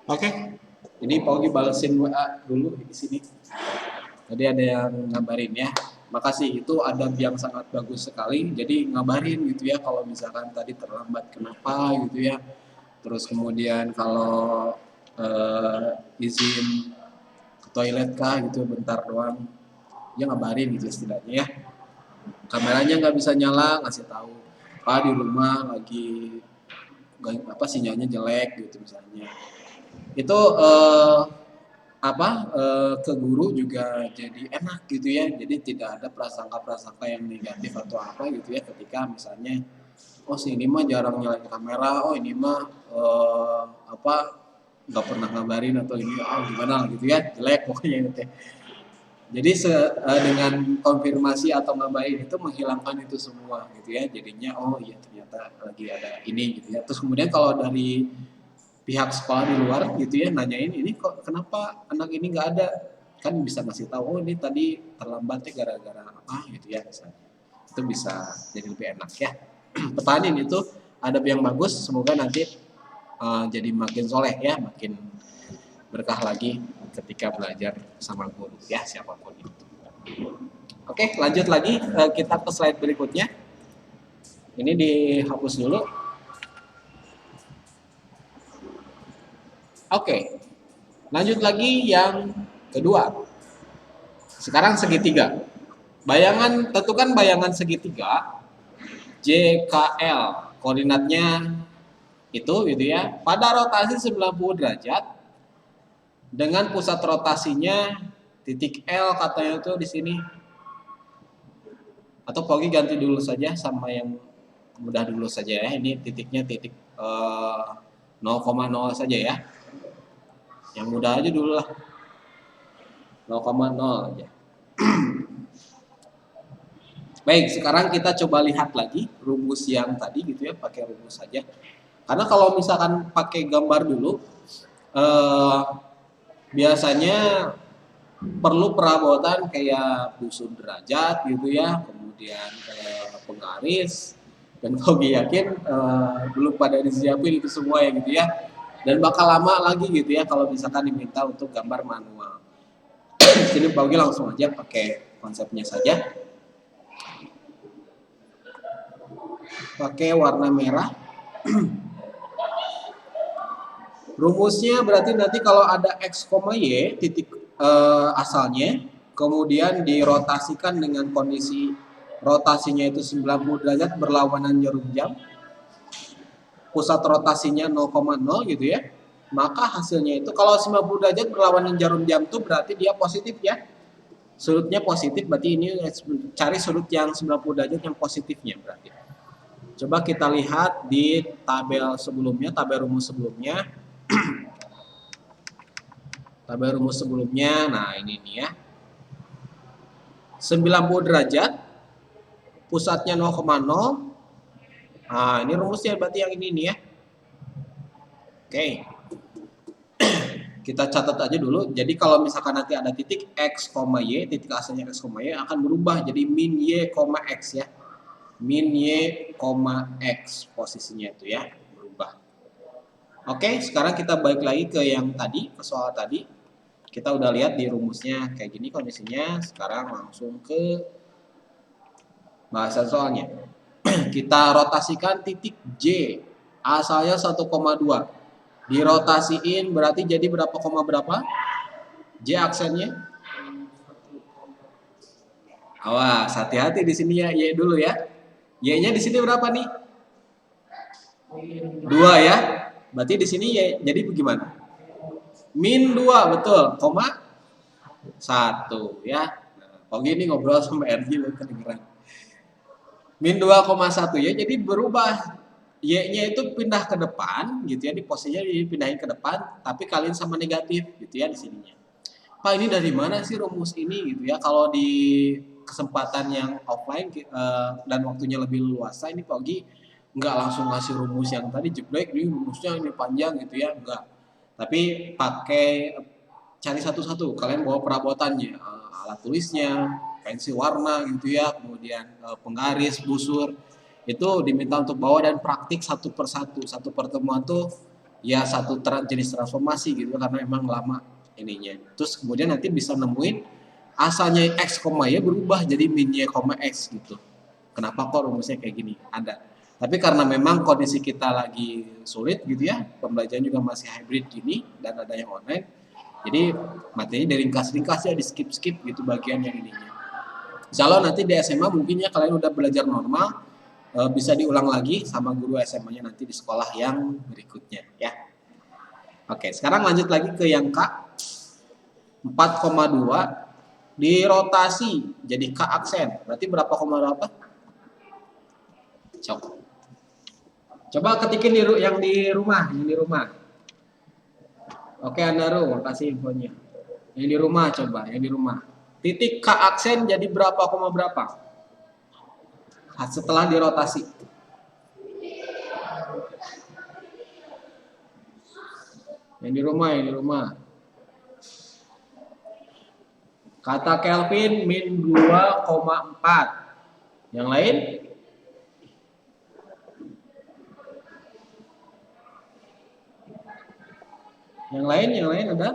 Oke, ini Pak Ogi balesin WA dulu di sini. Tadi ada yang ngabarin ya. Makasih, itu adab yang sangat bagus sekali. Jadi ngabarin gitu ya kalau misalkan tadi terlambat kenapa gitu ya. Terus kemudian kalau izin ke toilet kah gitu bentar doang, ya ngabarin gitu istilahnya ya. Kameranya nggak bisa nyala, ngasih tahu. Pak di rumah lagi sinyalnya jelek gitu misalnya. Itu ke guru juga jadi enak gitu ya, jadi tidak ada prasangka yang negatif atau apa gitu ya ketika misalnya oh si ini mah jarang nyalain kamera, oh ini mah nggak pernah ngabarin atau ini gimana gitu ya, jelek pokoknya itu teh. Jadi dengan konfirmasi atau ngabarin itu menghilangkan itu semua gitu ya, jadinya oh iya ternyata lagi ada ini gitu ya. Terus kemudian kalau dari pihak sekolah di luar gitu ya nanyain ini kok kenapa anak ini nggak ada, kan bisa ngasih tahu oh ini tadi terlambatnya gara-gara apa gitu ya misalnya. Itu bisa jadi lebih enak ya. Pertanyaan itu adab yang bagus, semoga nanti jadi makin soleh ya, makin berkah lagi ketika belajar sama guru ya siapapun itu. Oke, lanjut lagi kita ke slide berikutnya. Ini dihapus dulu. Oke, lanjut lagi yang kedua. Sekarang segitiga. Tentukan bayangan segitiga JKL. Koordinatnya itu gitu ya. Pada rotasi 90 derajat dengan pusat rotasinya titik L katanya itu di sini. Atau Pogi ganti dulu saja sama yang mudah dulu saja ya. Ini titiknya titik 0,0 saja ya. Yang mudah aja dulu lah. 0,0 aja. Baik, sekarang kita coba lihat lagi rumus yang tadi gitu ya, pakai rumus saja. Karena kalau misalkan pakai gambar dulu, biasanya perlu perabotan kayak busun derajat gitu ya, kemudian penggaris, dan Pogi yakin belum pada disiapin itu semua ya gitu ya. Dan bakal lama lagi gitu ya kalau misalkan diminta untuk gambar manual. Jadi Pogi langsung aja pakai konsepnya saja. Pakai warna merah. Rumusnya berarti nanti kalau ada X, Y titik asalnya, kemudian dirotasikan dengan kondisi rotasinya itu 90 derajat berlawanan jarum jam. Pusat rotasinya 0,0 gitu ya, maka hasilnya itu kalau 90 derajat berlawanan jarum jam itu berarti dia positif ya, sudutnya positif, berarti ini cari sudut yang 90 derajat yang positifnya berarti. Coba kita lihat di tabel sebelumnya, tabel rumus sebelumnya. tabel rumus sebelumnya. Nah, ini nih ya. 90 derajat, pusatnya 0,0. Nah, ini rumusnya berarti yang ini nih ya. Oke. Kita catat aja dulu. Jadi kalau misalkan nanti ada titik X, Y, titik asalnya X, Y akan berubah jadi min Y, X ya. Min Y, X posisinya itu ya, berubah. Oke, sekarang kita balik lagi ke yang tadi, ke soal tadi. Kita udah lihat di rumusnya kayak gini kondisinya. Sekarang langsung ke bahasan soalnya. Kita rotasikan titik J, asalnya 1,2. Dirotasiin berarti jadi berapa koma berapa? J aksennya. Awas, hati-hati di sini ya, Y dulu ya. Y-nya di sini berapa nih? 2 ya. Berarti di sini Y jadi bagaimana? Min 2, betul. Koma 1 ya. Nah, kok gini ngobrol sama RG lo kedengeran. Min 2,1 ya, jadi berubah. Y-nya itu pindah ke depan gitu ya, di posisinya dipindahin ke depan, tapi kalian sama negatif gitu ya di sininya. Pak, ini dari mana sih rumus ini gitu ya? Kalau di kesempatan yang offline dan waktunya lebih luasa, ini Pak Ogi nggak langsung ngasih rumus yang tadi jeblek, ini rumusnya ini panjang gitu ya, enggak. Tapi pakai cari satu-satu, kalian bawa perabotannya, alat tulisnya, pensil warna gitu ya, kemudian penggaris, busur, itu diminta untuk bawa dan praktik satu persatu. Satu pertemuan tuh ya satu jenis transformasi gitu karena emang lama ininya. Terus kemudian nanti bisa nemuin asalnya X, Y berubah jadi min Y, X gitu. Kenapa kok rumusnya kayak gini? Ada. Tapi karena memang kondisi kita lagi sulit gitu ya, pembelajaran juga masih hybrid gini dan ada yang online. Jadi materinya diringkas-ringkas ya, di skip-skip gitu bagian yang ininya. Insya Allah nanti di SMA mungkin ya kalian udah belajar normal, bisa diulang lagi sama guru SMA-nya nanti di sekolah yang berikutnya ya. Oke, sekarang lanjut lagi ke yang K. 4,2 dirotasi jadi K aksen. Berarti berapa koma berapa? Coba ketikin yang di rumah, Oke, Andaru, makasih infonya. Yang di rumah coba, yang di rumah. Titik K aksen jadi berapa koma berapa? Setelah dirotasi. Yang di rumah. Kata Kelvin min 2,4. Yang lain? Yang lain ada?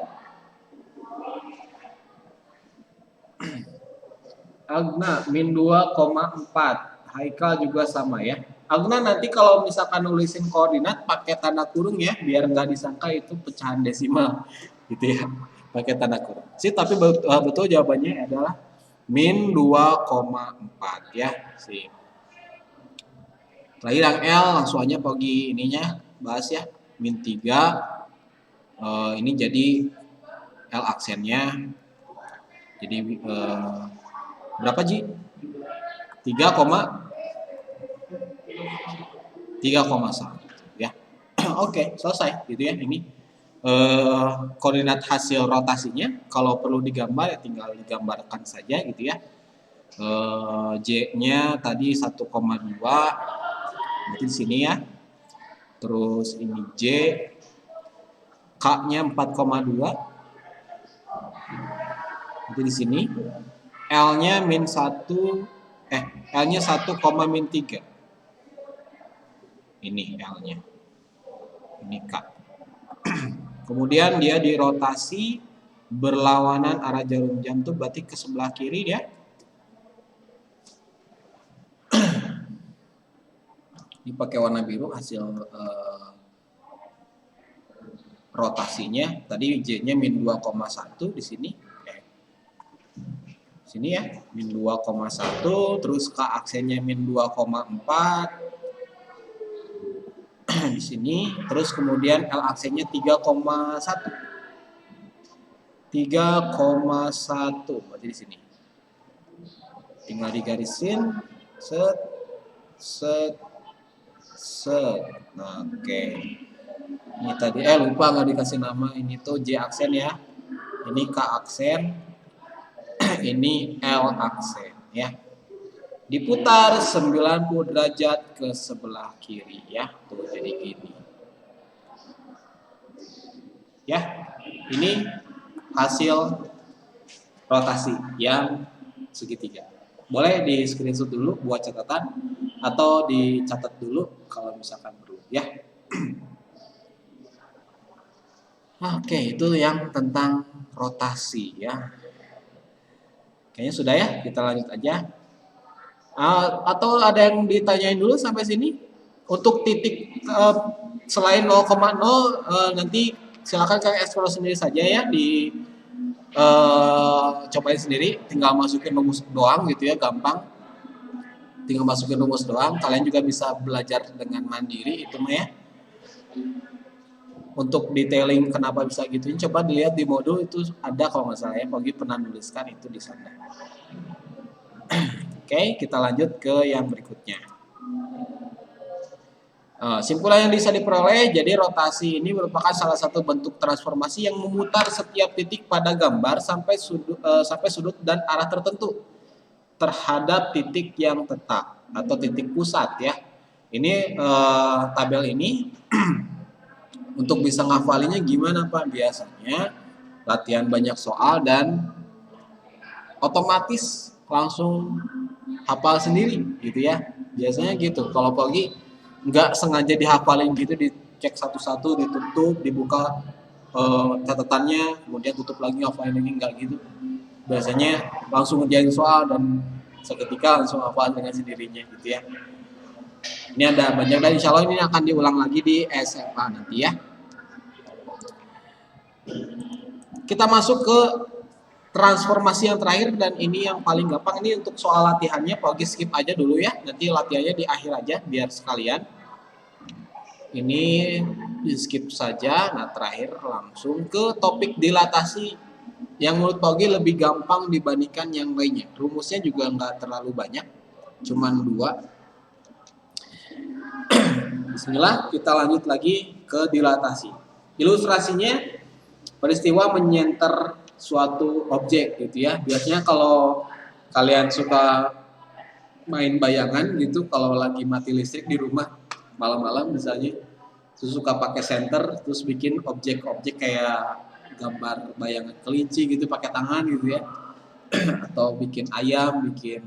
Agna min 2,4. Haikal juga sama ya. Agna nanti kalau misalkan nulisin koordinat pakai tanda kurung ya, biar nggak disangka itu pecahan desimal gitu ya. Pakai tanda kurung. Sih, tapi betul jawabannya adalah min 2,4 ya. Sih. Terakhir yang L langsung aja pagi ininya bahas ya. Min 3. Ini jadi L aksennya. Jadi berapa Ji? 3,1 ya. Oke, selesai gitu ya. Ini koordinat hasil rotasinya. Kalau perlu digambar ya tinggal digambarkan saja gitu ya. J-nya tadi 1,2 berarti di sini ya. Terus ini J, K-nya 4,2 berarti di sini. L-nya min 1, L-nya 1,-3. Ini L-nya. Ini K. Kemudian dia dirotasi berlawanan arah jarum jam tuh berarti ke sebelah kiri ya. Ini pakai warna biru hasil rotasinya. Tadi J-nya min 2,1 di sini. Sini ya, min 2,1, terus K aksennya min 2,4 di sini, terus kemudian L aksennya 3,1 berarti di sini. Tinggal digarisin, set. Nah, oke. Ini tadi lupa nggak dikasih nama, ini tuh J aksen ya. Ini K aksen, ini L aksen ya. Diputar 90 derajat ke sebelah kiri ya. Tuh jadi gini. Ya. Ini hasil rotasi yang segitiga. Boleh di screenshot dulu buat catatan atau dicatat dulu kalau misalkan perlu ya. Oke, itu yang tentang rotasi ya. Kayaknya sudah ya, kita lanjut aja. Atau ada yang ditanyain dulu sampai sini? Untuk titik selain 0,0 nanti silakan kalian explore sendiri saja ya, di cobain sendiri, tinggal masukin rumus doang gitu ya, gampang. Tinggal masukin rumus doang, kalian juga bisa belajar dengan mandiri itu mah ya. Untuk detailing kenapa bisa gitu, coba dilihat di modul itu ada kalau nggak salah ya, Pogi pernah nuliskan itu di sana. Oke, kita lanjut ke yang berikutnya. Simpulan yang bisa diperoleh, jadi rotasi ini merupakan salah satu bentuk transformasi yang memutar setiap titik pada gambar sampai sudut dan arah tertentu terhadap titik yang tetap atau titik pusat ya. Ini tabel ini untuk bisa ngafalinya gimana Pak? Biasanya latihan banyak soal dan otomatis langsung hafal sendiri gitu ya. Biasanya gitu. Kalau Pogi nggak sengaja dihafalin gitu, dicek satu-satu, ditutup, dibuka catatannya, kemudian tutup lagi, hafalin lagi, nggak gitu. Biasanya langsung ngerjain soal dan seketika langsung hafal dengan sendirinya gitu ya. Ini ada banyak, dan insya Allah ini akan diulang lagi di SMA nanti ya. Kita masuk ke transformasi yang terakhir, dan ini yang paling gampang. Ini untuk soal latihannya, Pogi skip aja dulu ya. Nanti latihannya di akhir aja biar sekalian. Ini di skip saja. Nah terakhir langsung ke topik dilatasi yang menurut Pogi lebih gampang dibandingkan yang lainnya. Rumusnya juga nggak terlalu banyak, cuman 2. Bismillah, kita lanjut lagi ke dilatasi. Ilustrasinya peristiwa menyenter suatu objek gitu ya. Biasanya kalau kalian suka main bayangan gitu, kalau lagi mati listrik di rumah malam-malam misalnya, terus suka pakai senter, terus bikin objek-objek kayak gambar bayangan kelinci gitu pakai tangan gitu ya. Atau bikin ayam, bikin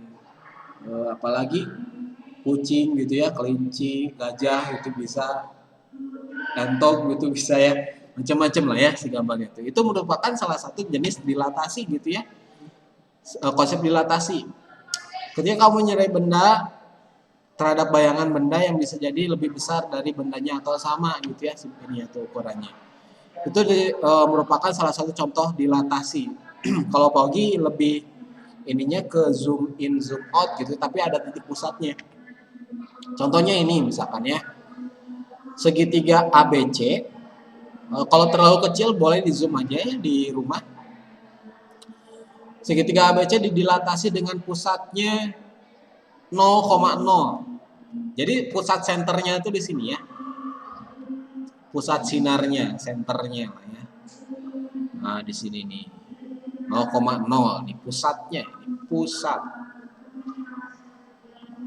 apalagi kucing gitu ya, kelinci, gajah itu bisa, entok gitu bisa ya, macam-macam lah ya si gambarnya itu. Itu merupakan salah satu jenis dilatasi gitu ya, konsep dilatasi. Ketika kamu nyerai benda terhadap bayangan benda yang bisa jadi lebih besar dari bendanya atau sama gitu ya, ini atau ukurannya. Itu merupakan salah satu contoh dilatasi. Kalau Pogi lebih ininya ke zoom in zoom out gitu, tapi ada titik pusatnya. Contohnya ini misalkan ya, segitiga ABC. Kalau terlalu kecil boleh di zoom aja ya di rumah. Segitiga ABC didilatasi dengan pusatnya 0,0. Jadi pusat senternya itu di sini ya. Pusat sinarnya, senternya ya. Nah, di sini nih. 0,0 nih pusatnya, ini pusat.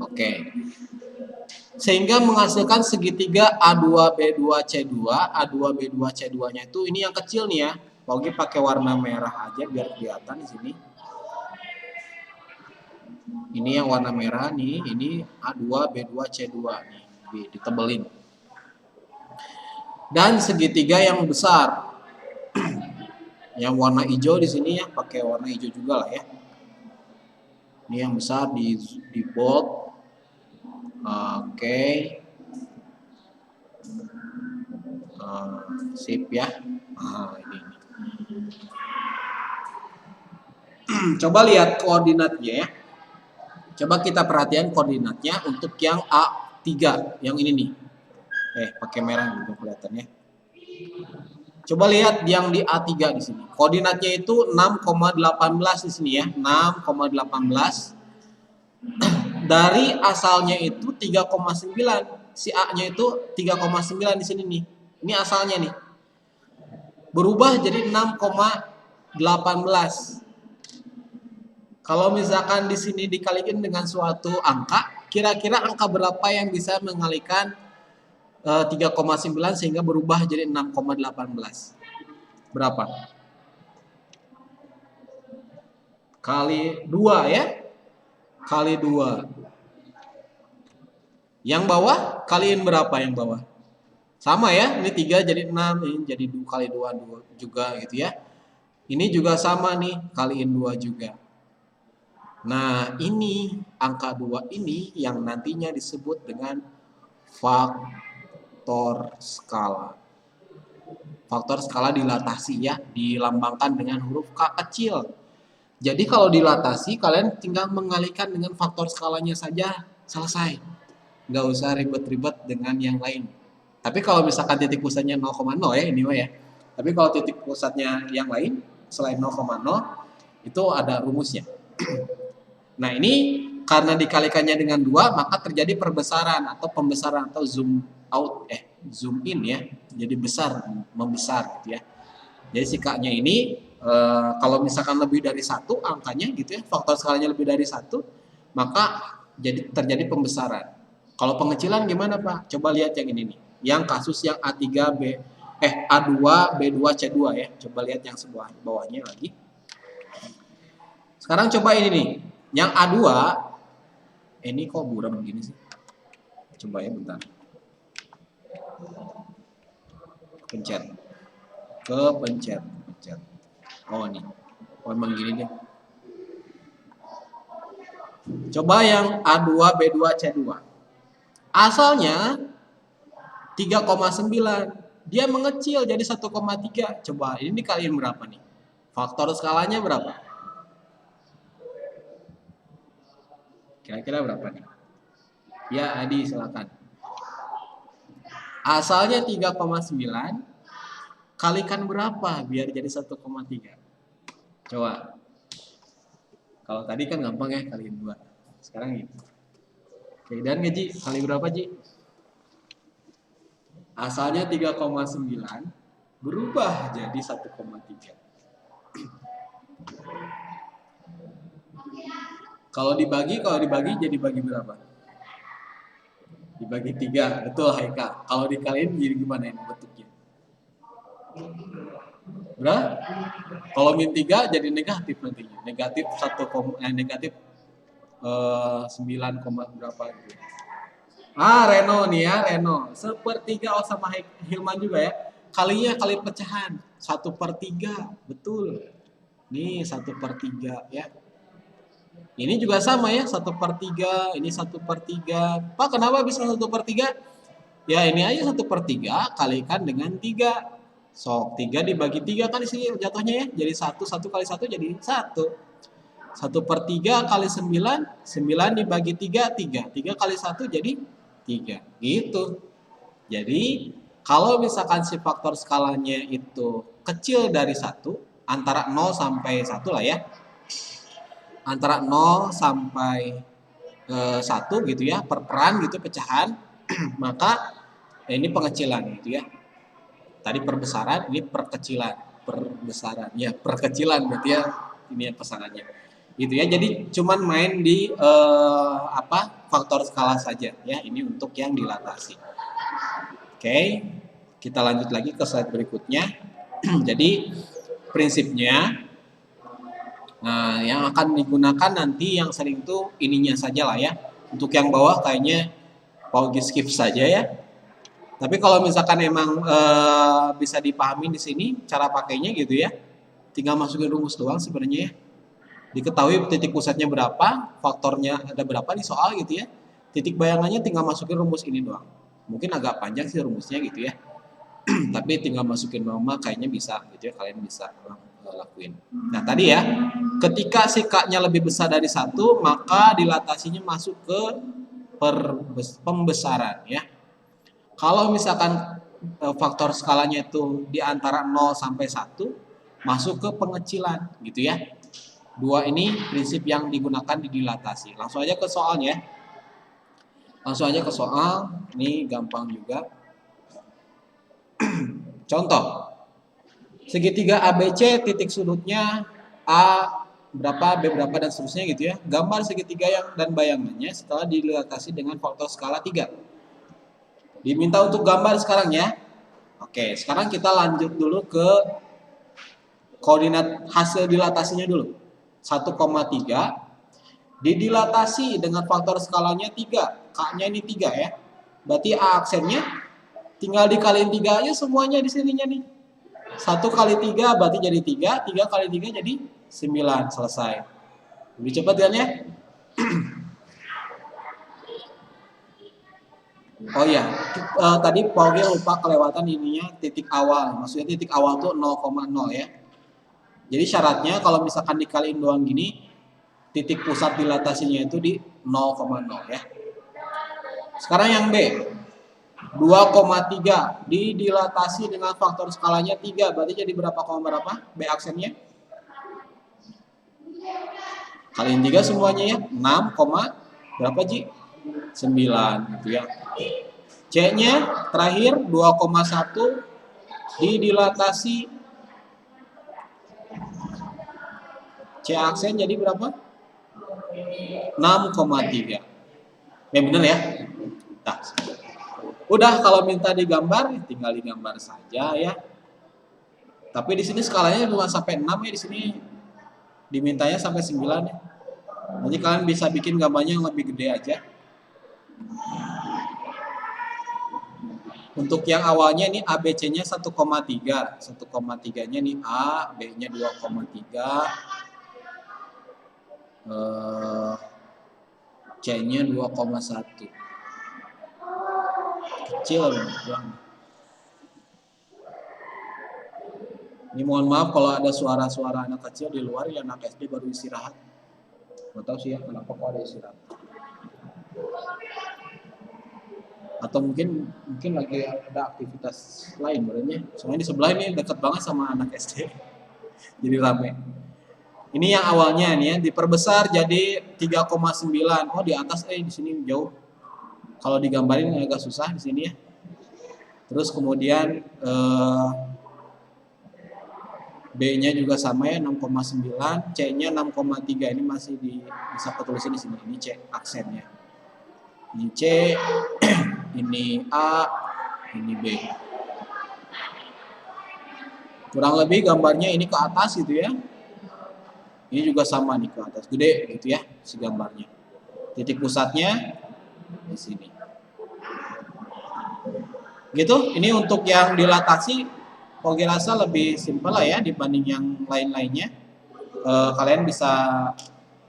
Oke. Sehingga menghasilkan segitiga A2B2C2. A2B2C2-nya itu ini yang kecil nih ya. Pogi pakai warna merah aja biar kelihatan di sini. Ini yang warna merah nih, ini A2B2C2 nih, ditebelin. Dan segitiga yang besar. Yang warna hijau di sini ya, pakai warna hijau juga lah ya. Ini yang besar di bold. Oke. Sip ya. Ini. Coba lihat koordinatnya ya. Coba kita perhatikan koordinatnya untuk yang A3, yang ini nih. Pakai merah juga kelihatannya. Coba lihat yang di A3 di sini. Koordinatnya itu 6,18 di sini ya, 6,18. Dari asalnya itu 3,9. Si A-nya itu 3,9 di sini nih. Ini asalnya nih. Berubah jadi 6,18 Kalau misalkan di sini dikalikan dengan suatu angka, kira-kira angka berapa yang bisa mengalikan 3,9 sehingga berubah jadi 6,18? Berapa? Kali 2 ya. Kali 2. Yang bawah kaliin berapa yang bawah? Sama ya, ini 3 jadi 6, ini jadi 2 kali 2 juga gitu ya. Ini juga sama nih, kaliin 2 juga. Nah, ini angka 2 ini yang nantinya disebut dengan faktor skala. Faktor skala dilatasi ya, dilambangkan dengan huruf K kecil. Jadi kalau dilatasi, kalian tinggal mengalihkan dengan faktor skalanya saja, selesai. Nggak usah ribet-ribet dengan yang lain. Tapi kalau misalkan titik pusatnya 0,0 ya, ini ya. Tapi kalau titik pusatnya yang lain, selain 0,0, itu ada rumusnya. Nah ini karena dikalikannya dengan 2, maka terjadi perbesaran atau pembesaran atau zoom out, zoom in ya. Jadi besar, membesar gitu ya. Jadi si K-nya ini kalau misalkan lebih dari 1 angkanya gitu ya, faktor skalanya lebih dari 1, maka terjadi pembesaran. Kalau pengecilan gimana Pak? Coba lihat yang ini nih. Yang kasus yang A2, B2, C2 ya. Coba lihat yang sebelah bawahnya lagi. Sekarang coba ini nih. Yang A2, ini kok buram begini sih? Coba ya bentar. Pencet. Pencet. Oh ini. Oh emang gini deh. Coba yang A2, B2, C2. Asalnya 3,9. Dia mengecil jadi 1,3. Coba ini dikaliin berapa nih? Faktor skalanya berapa? Kira-kira berapa nih? Ya Adi silakan. Asalnya 3,9 kalikan berapa biar jadi 1,3? Coba. Kalau tadi kan gampang ya kaliin 2. Sekarang gitu. Oke, dan Ji, kali berapa Ji? Asalnya 3,9 berubah jadi 1,3. Kalau dibagi jadi bagi berapa? Dibagi 3, betul Haika. Kalau dikaliin jadi gimana ini bentuknya? Berapa? Kalau min 3 jadi negatif nantinya. Negatif 9, berapa gitu. Reno nih ya, Reno. 1/3 sama Hilman juga ya. Kalinya kali pecahan 1/3, betul. Nih 1/3 ya. Ini juga sama ya, 1/3, ini 1/3. Pak, kenapa bisa 1/3? Ya ini aja 1/3 kalikan dengan 3. So, 3 dibagi 3 kan isi jatuhnya ya. Jadi 1 kali 1 jadi 1. 1/3 kali 9, 9 dibagi 3, 3. 3 kali 1 jadi 3. Gitu. Jadi, kalau misalkan si faktor skalanya itu kecil dari 1, antara 0 sampai 1 lah ya. Antara 0 sampai 1 gitu ya, perperan gitu pecahan, maka ini pengecilan gitu ya. Tadi perbesaran, ini perkecilan, perbesaran. Ya, perkecilan berarti ya ini ya pesanannya. Gitu ya. Jadi cuman main di faktor skala saja ya. Ini untuk yang dilatasi. Oke. Kita lanjut lagi ke slide berikutnya. Jadi prinsipnya yang akan digunakan nanti yang sering tuh ininya saja lah ya. Untuk yang bawah kayaknya mau skip saja ya. Tapi kalau misalkan emang bisa dipahami di sini cara pakainya gitu ya. Tinggal masukin rumus doang sebenarnya ya. Diketahui titik pusatnya berapa, faktornya ada berapa di soal gitu ya. Titik bayangannya tinggal masukin rumus ini doang. Mungkin agak panjang sih rumusnya gitu ya. Tapi tinggal masukin nama kayaknya bisa gitu ya, kalian bisa lakuin. Nah tadi ya, ketika si K-nya lebih besar dari 1, maka dilatasinya masuk ke pembesaran ya. Kalau misalkan faktor skalanya itu di antara 0 sampai 1, masuk ke pengecilan gitu ya. 2 ini prinsip yang digunakan di dilatasi. Langsung aja ke soalnya. Langsung aja ke soal, ini gampang juga. Contoh. segitiga ABC titik sudutnya A berapa, B berapa, dan seterusnya gitu ya. Gambar segitiga yang dan bayangannya setelah dilatasi dengan faktor skala 3. Diminta untuk gambar sekarang ya. Oke, sekarang kita lanjut dulu ke koordinat hasil dilatasinya dulu. 1,3 didilatasi dengan faktor skalanya 3. K-nya ini 3 ya. Berarti A aksennya tinggal dikaliin 3 aja semuanya di sininya nih. 1 kali 3 berarti jadi 3, 3 kali 3 jadi 9, selesai. Lebih cepat kan ya? Oh iya, tadi Paugi lupa kelewatan ininya titik awal. Maksudnya titik awal tuh 0,0 ya. Jadi syaratnya kalau misalkan dikaliin doang gini, titik pusat dilatasinya itu di 0,0 ya. Sekarang yang B. 2,3 didilatasi dengan faktor skalanya 3, berarti jadi berapa koma berapa? B aksennya? Kaliin 3 semuanya ya, 6, berapa Ji? 9 gitu ya. C-nya terakhir 2,1 didilatasi C aksen jadi berapa? 6,3. Ya bener ya? Nah, udah kalau minta digambar tinggal digambar saja ya. Tapi di sini skalanya cuma sampai 6 ya, di sini dimintanya sampai 9 ya. Nanti kalian bisa bikin gambarnya yang lebih gede aja. Untuk yang awalnya ini ABC-nya 1,3. 1,3-nya nih A, B-nya 2,3. C-nya 2,1. Kecil loh. Ini mohon maaf kalau ada suara-suara anak kecil di luar ya, anak SD baru istirahat. Nggak tahu sih ya kenapa kok ada istirahat. Atau mungkin lagi ada aktivitas lain barunya. Soalnya di sebelah ini dekat banget sama anak SD. Jadi rame. Ini yang awalnya nih ya, diperbesar jadi 3,9. Oh, di atas di sini jauh. Kalau digambarin agak susah di sini ya. Terus kemudian B-nya juga sama ya 6,9, C-nya 6,3. Ini masih bisa ketulisin di sini. Ini C aksennya. Ini C, ini A, ini B. Kurang lebih gambarnya ini ke atas gitu ya. Ini juga sama nih ke atas, gede gitu ya si gambarnya. Titik pusatnya di sini. Gitu, ini untuk yang dilatasi Paugi rasa lebih simpel lah ya dibanding yang lain-lainnya. Kalian bisa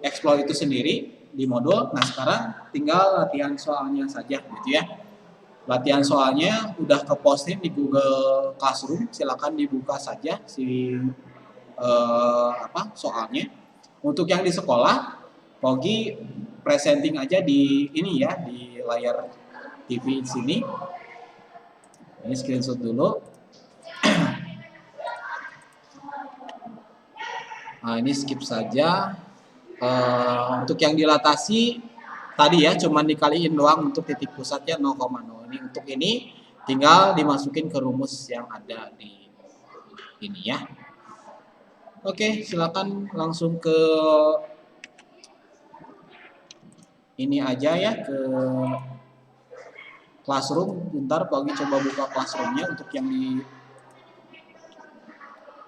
explore itu sendiri di modul. Nah sekarang tinggal latihan soalnya saja gitu ya. Latihan soalnya udah keposting di Google Classroom, silakan dibuka saja si soalnya. Untuk yang di sekolah, Paugi presenting aja di ini ya, di layar TV sini. Ini screenshot dulu. Nah, ini skip saja. Untuk yang dilatasi tadi ya, cuman dikaliin doang untuk titik pusatnya 0,0. Ini untuk ini tinggal dimasukin ke rumus yang ada di ini ya. Oke, silakan langsung ke ini aja ya, ke Classroom. Bentar, Paugi coba buka Classroom-nya untuk yang di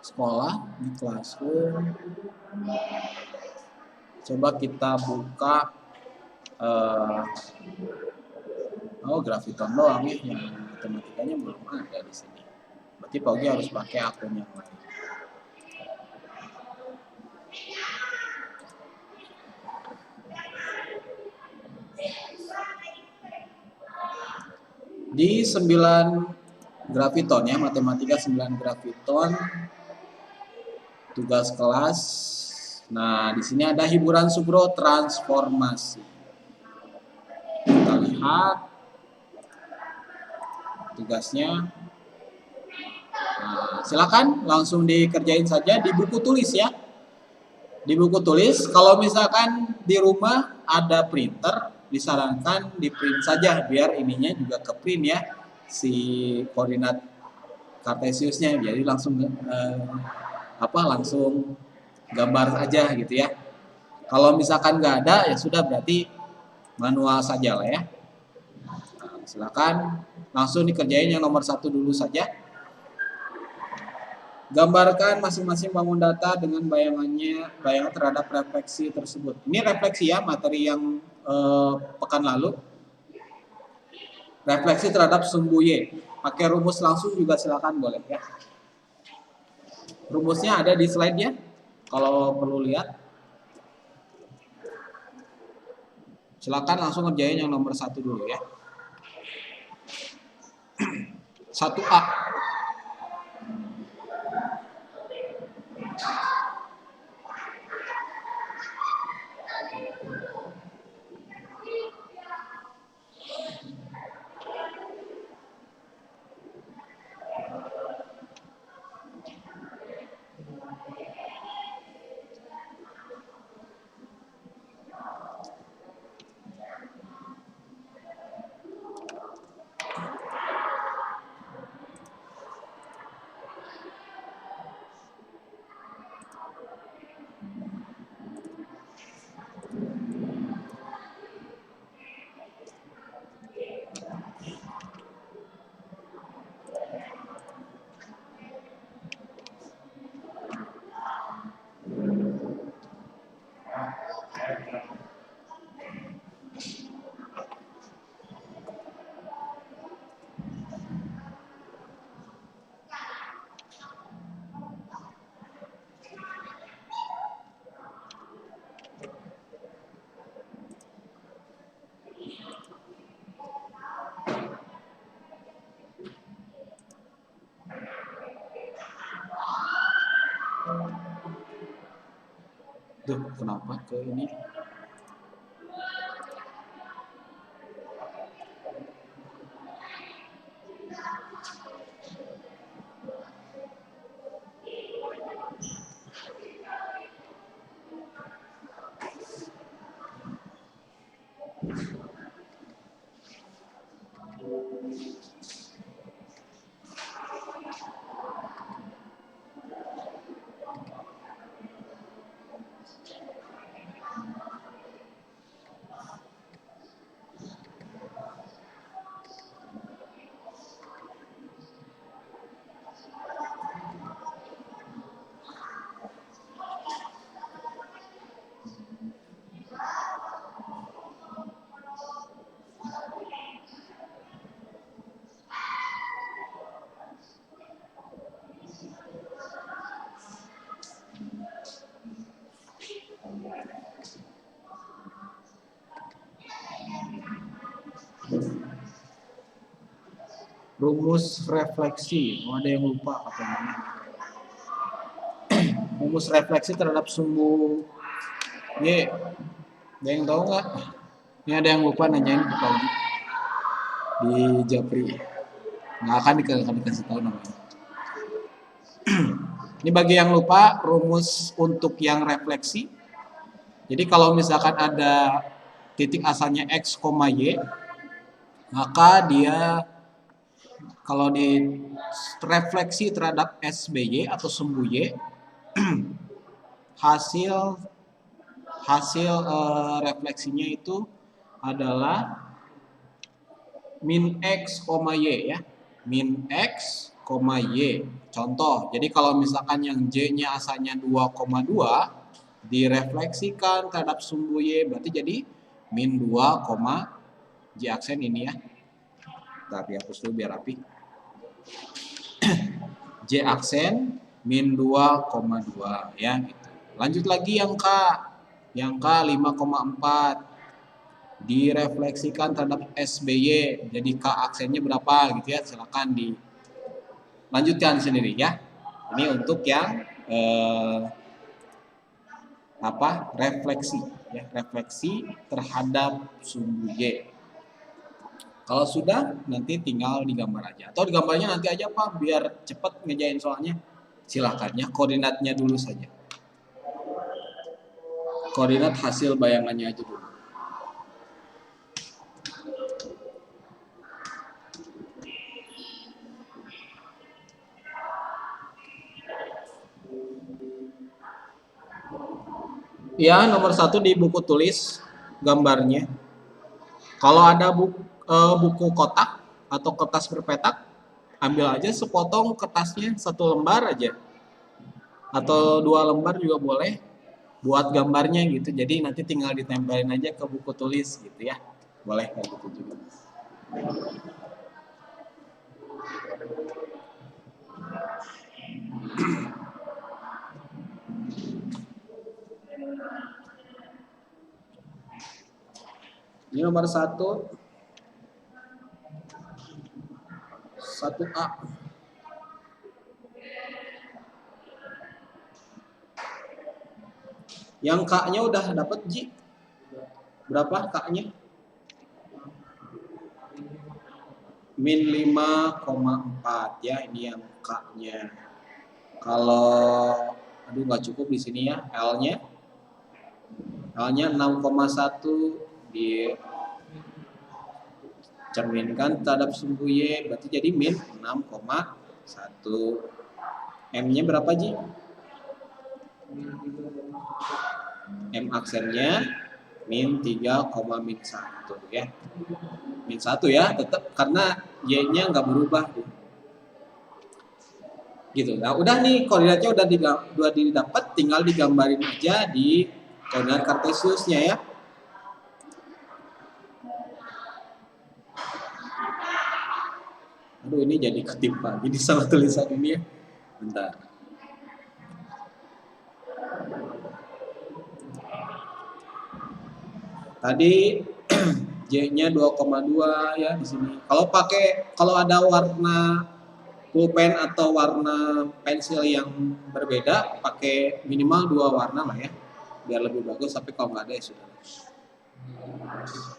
sekolah, di Classroom. Coba kita buka grafiton doang ya, yang matematikanya belum ada di sini. Berarti Paugi harus pakai akun yang lain. Di 9 grafiton ya, matematika 9 grafiton, tugas kelas. Nah, di sini ada hiburan Sugro transformasi. Kita lihat tugasnya. Nah, silakan langsung dikerjain saja di buku tulis ya. Di buku tulis, kalau misalkan di rumah ada printer, disarankan di print saja biar ininya juga ke print ya, si koordinat Kartesiusnya, jadi langsung langsung gambar aja gitu ya. Kalau misalkan nggak ada ya sudah, berarti manual saja lah ya. Nah, silakan langsung dikerjain yang nomor 1 dulu saja. Gambarkan masing-masing bangun data dengan bayangan terhadap refleksi tersebut. Ini refleksi ya, materi yang pekan lalu. Refleksi terhadap sumbu Y. Pakai rumus langsung juga silakan boleh ya. Rumusnya ada di slide-nya kalau perlu lihat. Silakan langsung ngerjain yang nomor 1 dulu ya. 1A. Duh, kenapa ke ini? Rumus refleksi. Oh, ada yang lupa apa namanya. Rumus refleksi terhadap sumbu Y. Ada yang tahu nggak? Ini ada yang lupa nanyain ke Pak di Japri. Nggak akan dikasih tahu namanya. Ini bagi yang lupa, rumus untuk yang refleksi. Jadi kalau misalkan ada titik asalnya X, Y, maka dia kalau di refleksi terhadap SBY atau sumbu Y, hasil refleksinya itu adalah min X, Y ya. Min X, Y. Contoh, jadi kalau misalkan yang J-nya asalnya 2,2 direfleksikan terhadap sumbu Y, berarti jadi min 2, J aksen ini ya. Ntar dihapus dulu biar rapi. J aksen min 2,2 ya gitu. Lanjut lagi yang K. Yang K 5,4 direfleksikan terhadap SBY. Jadi K aksennya berapa gitu ya. Silakan dilanjutkan sendiri ya. Ini untuk yang refleksi ya, refleksi terhadap sumbu Y. Kalau sudah nanti tinggal digambar aja atau digambarnya nanti aja Pak biar cepat ngejain soalnya. Silakan ya, koordinatnya dulu saja. Koordinat hasil bayangannya aja dulu. Ya, nomor 1 di buku tulis gambarnya. Kalau ada buku kotak atau kertas berpetak, ambil aja sepotong kertasnya 1 lembar aja. Atau 2 lembar juga boleh buat gambarnya gitu. Jadi nanti tinggal ditempelin aja ke buku tulis gitu ya. Boleh kayak gitu juga. Ini nomor 1. 1A. Yang K-nya udah dapet, Ji? Berapa K-nya? Min 5,4 ya, ini yang K-nya. Kalau aduh nggak cukup di sini ya, L-nya. L-nya 6,1 dicerminkan terhadap sumbu Y, berarti jadi min 6,1. M-nya berapa, Ji? M aksennya min 3,-1 ya. Min 1 ya, tetap karena Y-nya nggak berubah. Gitu. Nah, udah nih koordinatnya udah didapat, tinggal digambarin aja di koordinat kartesiusnya ya. Aduh, ini jadi ketimpa gini sama tulisan ini ya. Bentar. Tadi J-nya 2,2 ya di sini. Kalau ada warna pulpen atau warna pensil yang berbeda, pakai minimal 2 warna lah ya. Biar lebih bagus, tapi kalau nggak ada ya sudah.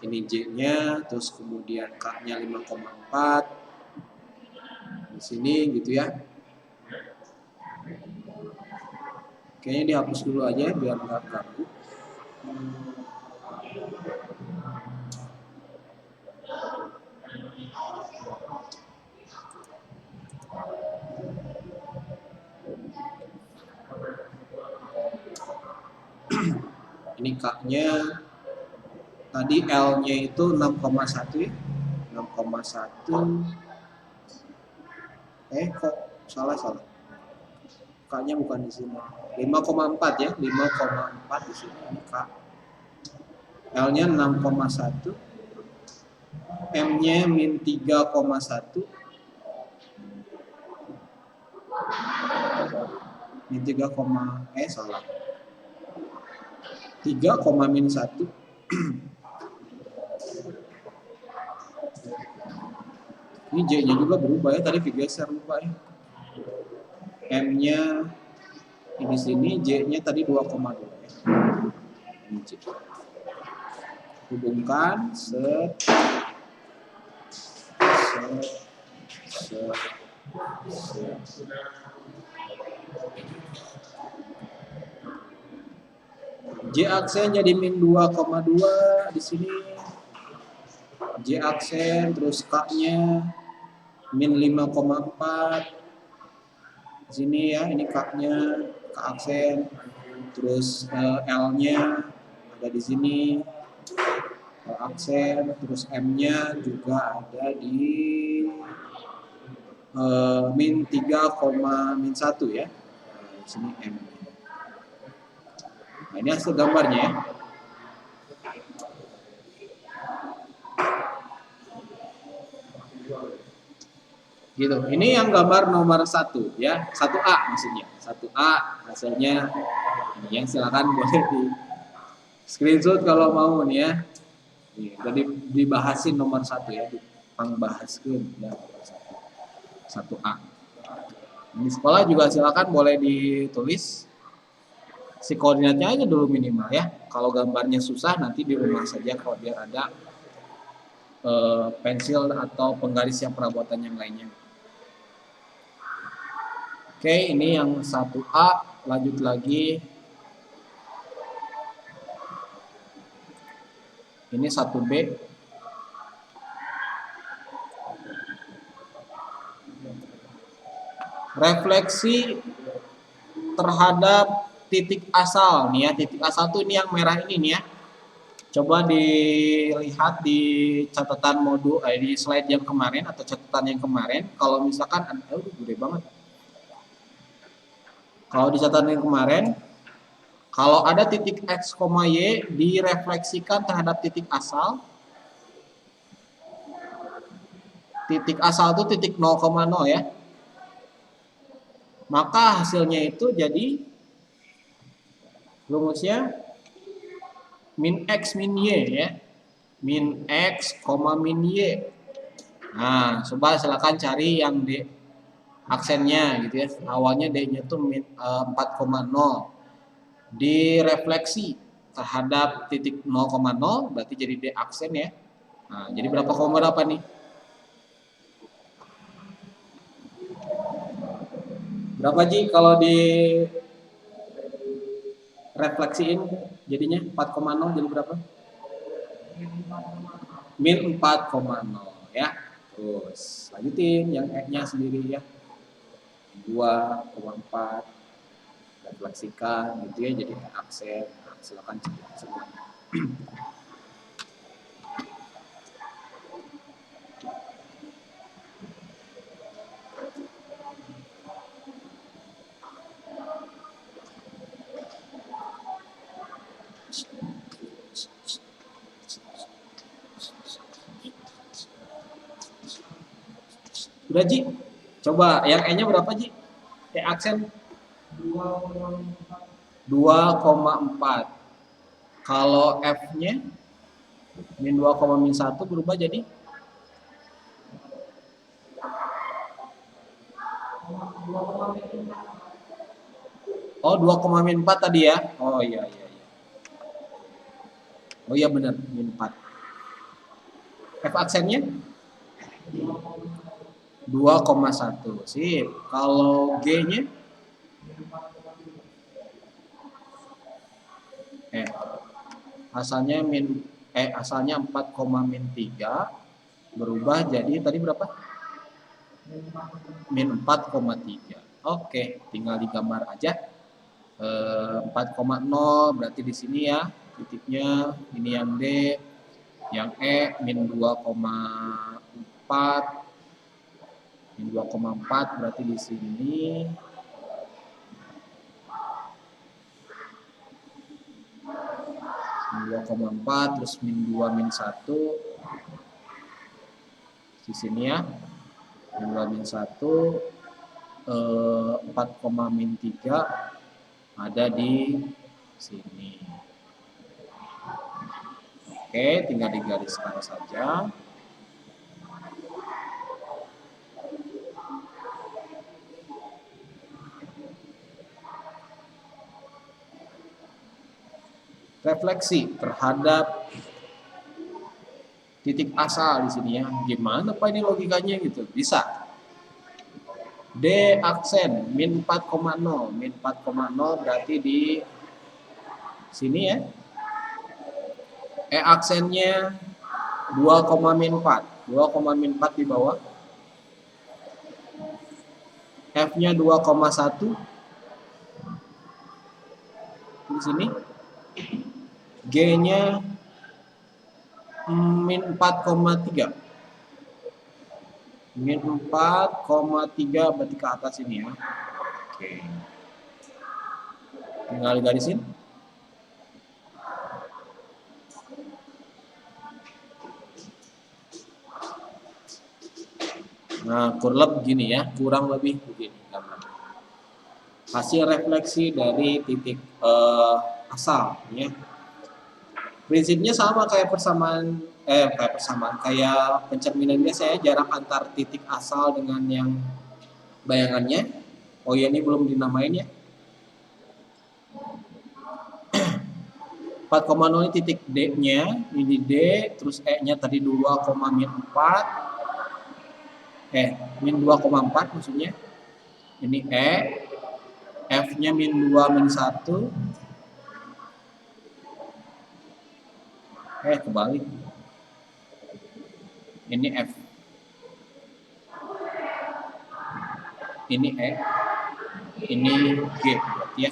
Ini J-nya, terus kemudian K-nya 5,4. Di sini gitu ya. Kayaknya dihapus dulu aja biar nggak ganggu. Ini K-nya tadi L-nya itu 6,1 ya. 6,1. Kok salah. K-nya bukan di sini. 5,4 ya, 5,4 di sini ini K. L-nya 6,1. M-nya min 3,1. Min 3, salah. 3,-1. Ini J-nya juga berubah ya, tadi digeser lupa ya. M-nya di sini, J-nya tadi 2,2 ya. Ini J. Hubungkan set. J aksen jadi min 2,2 di sini. J aksen terus K-nya min 5,4. Di sini ya, ini K-nya, K aksen. Terus L-nya ada di sini. L aksen, terus M-nya juga ada di min 3,-1 ya. Di sini M. Nah, ini hasil gambarnya ya. Gitu. Ini yang gambar nomor 1 ya. 1A maksudnya. 1A hasilnya ini yang silakan boleh di screenshot kalau mau nih ya. Nih, udah dibahasin nomor 1 ya. Pangbahaskeun ya. 1A. Di sekolah juga silakan boleh ditulis si koordinatnya aja dulu minimal ya. Kalau gambarnya susah nanti di rumah saja kalau biar ada pensil atau penggaris yang perabotan yang lainnya. Oke, ini yang 1A, lanjut lagi. Ini 1B. Refleksi terhadap titik asal nih ya, titik asal tuh ini yang merah ini nih ya. Coba dilihat di catatan modul di slide yang kemarin atau catatan yang kemarin. Kalau misalkan gede banget. Kalau di catatan yang kemarin, kalau ada titik X, Y direfleksikan terhadap titik asal. Titik asal itu titik 0,0 ya. Maka hasilnya itu jadi rumusnya min X min Y ya. Min X, min Y. Nah, coba silakan cari yang D aksennya gitu ya. Awalnya D-nya tuh 4,0. Direfleksi terhadap titik 0,0 berarti jadi D aksen ya. Nah, jadi berapa koma berapa nih? Berapa Ji kalau di refleksiin jadinya 4,0 jadi berapa? Min 4,0 ya. Terus lanjutin yang E-nya sendiri ya. 2,4 refleksikan gitu ya jadi aksen. Nah, silakan cek semuanya. Udah Ji, coba yang E-nya berapa Ji? E aksen 2,4. Kalau F-nya min 2, min 1 berubah jadi oh 2, min 4 tadi ya. Oh iya. Oh iya benar min 4. F aksennya 2,1. Sip. Kalau G-nya asalnya 4, min 3 berubah jadi tadi berapa? Min 4,3. Oke, tinggal digambar aja. 4,0 berarti di sini ya titiknya, ini yang D, yang E min 2,4. Min 2,4 berarti di sini min 2,4 terus min 2 min 1 di sini ya. Min 2 min 1 4, min 3 ada di sini. Oke, tinggal digariskan saja. Refleksi terhadap titik asal di sini ya. Gimana Pak ini logikanya gitu? Bisa. D aksen min 4,0. Min 4,0 berarti di sini ya. E aksennya 2, min 4. 2, min 4 di bawah. F-nya 2,1 di sini. G-nya min 4,3. Min 4,3 berarti ke atas ini ya. Oke. Tinggal garisin. Nah, kurang lebih begini gambar. Hasil refleksi dari titik asal ya. Prinsipnya sama kayak kayak pencerminan biasa ya, jarak antar titik asal dengan yang bayangannya. Oh ya, ini belum dinamain ya. 4,0 ini titik D-nya, ini D, terus E-nya tadi 2, min 4. Min 2,4 maksudnya. Ini E, F-nya min 2, min 1. Kebalik. Ini F. Ini E. Ini G berarti ya.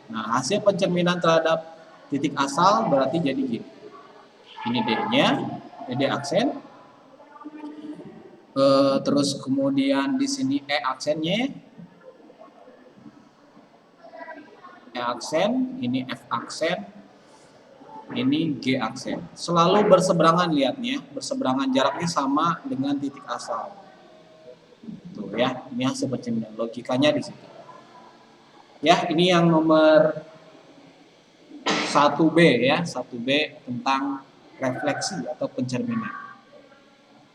Nah, hasil pencerminan terhadap titik asal berarti jadi gini. Ini D-nya, D aksen. Terus kemudian di sini E aksennya. E aksen, ini F aksen, ini G aksen. Selalu berseberangan lihatnya, berseberangan jaraknya sama dengan titik asal. Tuh ya, ini hasil pencerminan. Logikanya di situ. Ya, ini yang nomor 1B ya, 1B tentang refleksi atau pencerminan.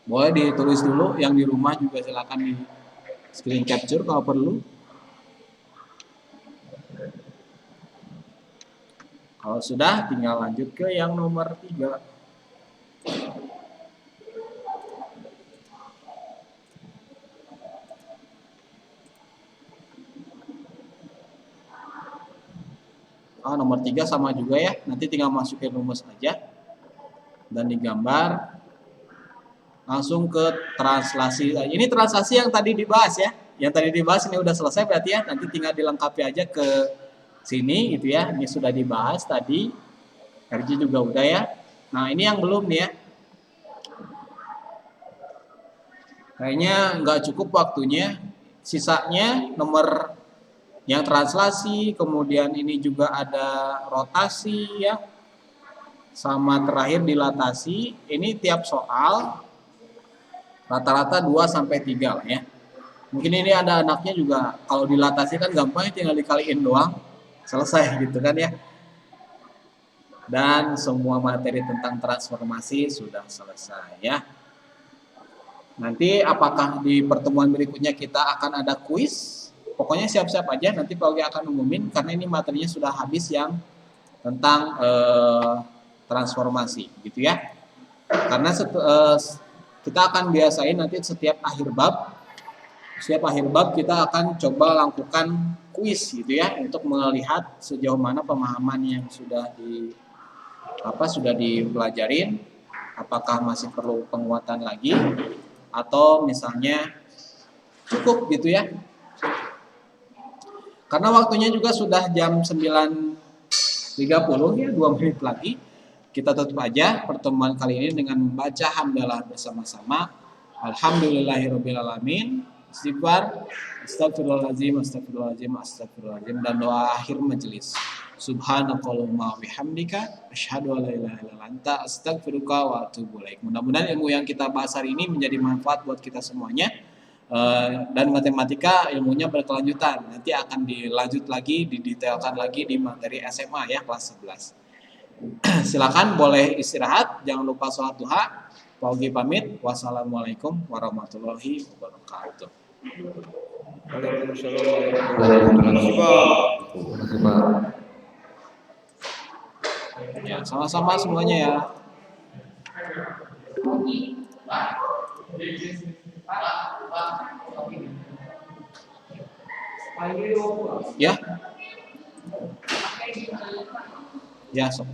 Boleh ditulis dulu, yang di rumah juga silakan di screen capture kalau perlu. Kalau sudah, tinggal lanjut ke yang nomor 3. Nomor 3 sama juga ya, nanti tinggal masukin rumus aja dan digambar. Langsung ke translasi. Ini translasi yang tadi dibahas ya. Yang tadi dibahas ini udah selesai berarti ya, nanti tinggal dilengkapi aja ke sini gitu ya. Ini sudah dibahas tadi. RJ juga udah ya. Nah, ini yang belum nih ya. Kayaknya nggak cukup waktunya. Sisanya nomor yang translasi, kemudian ini juga ada rotasi ya. Sama terakhir dilatasi. Ini tiap soal rata-rata 2 sampai 3 lah ya. Mungkin ini ada anaknya juga kalau dilatasi kan gampang, tinggal dikaliin doang. Selesai gitu kan ya. Dan semua materi tentang transformasi sudah selesai ya. Nanti apakah di pertemuan berikutnya kita akan ada kuis? Pokoknya siap-siap aja, nanti Pak Ogi akan umumin karena ini materinya sudah habis yang tentang transformasi gitu ya. Karena kita akan biasain nanti setiap akhir bab kita akan coba lakukan kuis gitu ya untuk melihat sejauh mana pemahaman yang sudah dipelajarin, apakah masih perlu penguatan lagi atau misalnya cukup gitu ya. Karena waktunya juga sudah jam 9.30 ya, 2 menit lagi. Kita tutup aja pertemuan kali ini dengan membaca hamdalah bersama-sama. Alhamdulillahirrabbilalamin. Istighfar, astagfirullahaladzim, astagfirullahaladzim, astagfirullahaladzim, dan doa akhir majelis. Subhanakallahumma bihamdika asyhadu an la ilaha illa anta astaghfiruka wa atubu ilaik. Mudah-mudahan ilmu yang kita bahas hari ini menjadi manfaat buat kita semuanya. Dan matematika ilmunya berkelanjutan. Nanti akan dilanjut lagi, didetailkan lagi di materi SMA ya kelas 11. Silakan boleh istirahat, jangan lupa sholat duha. Pak Ogi pamit. Wassalamualaikum warahmatullahi wabarakatuh. Waalaikumsalam warahmatullahi wabarakatuh. Terima kasih Pak. Ya, sama-sama semuanya ya. Ya. Ya, sok.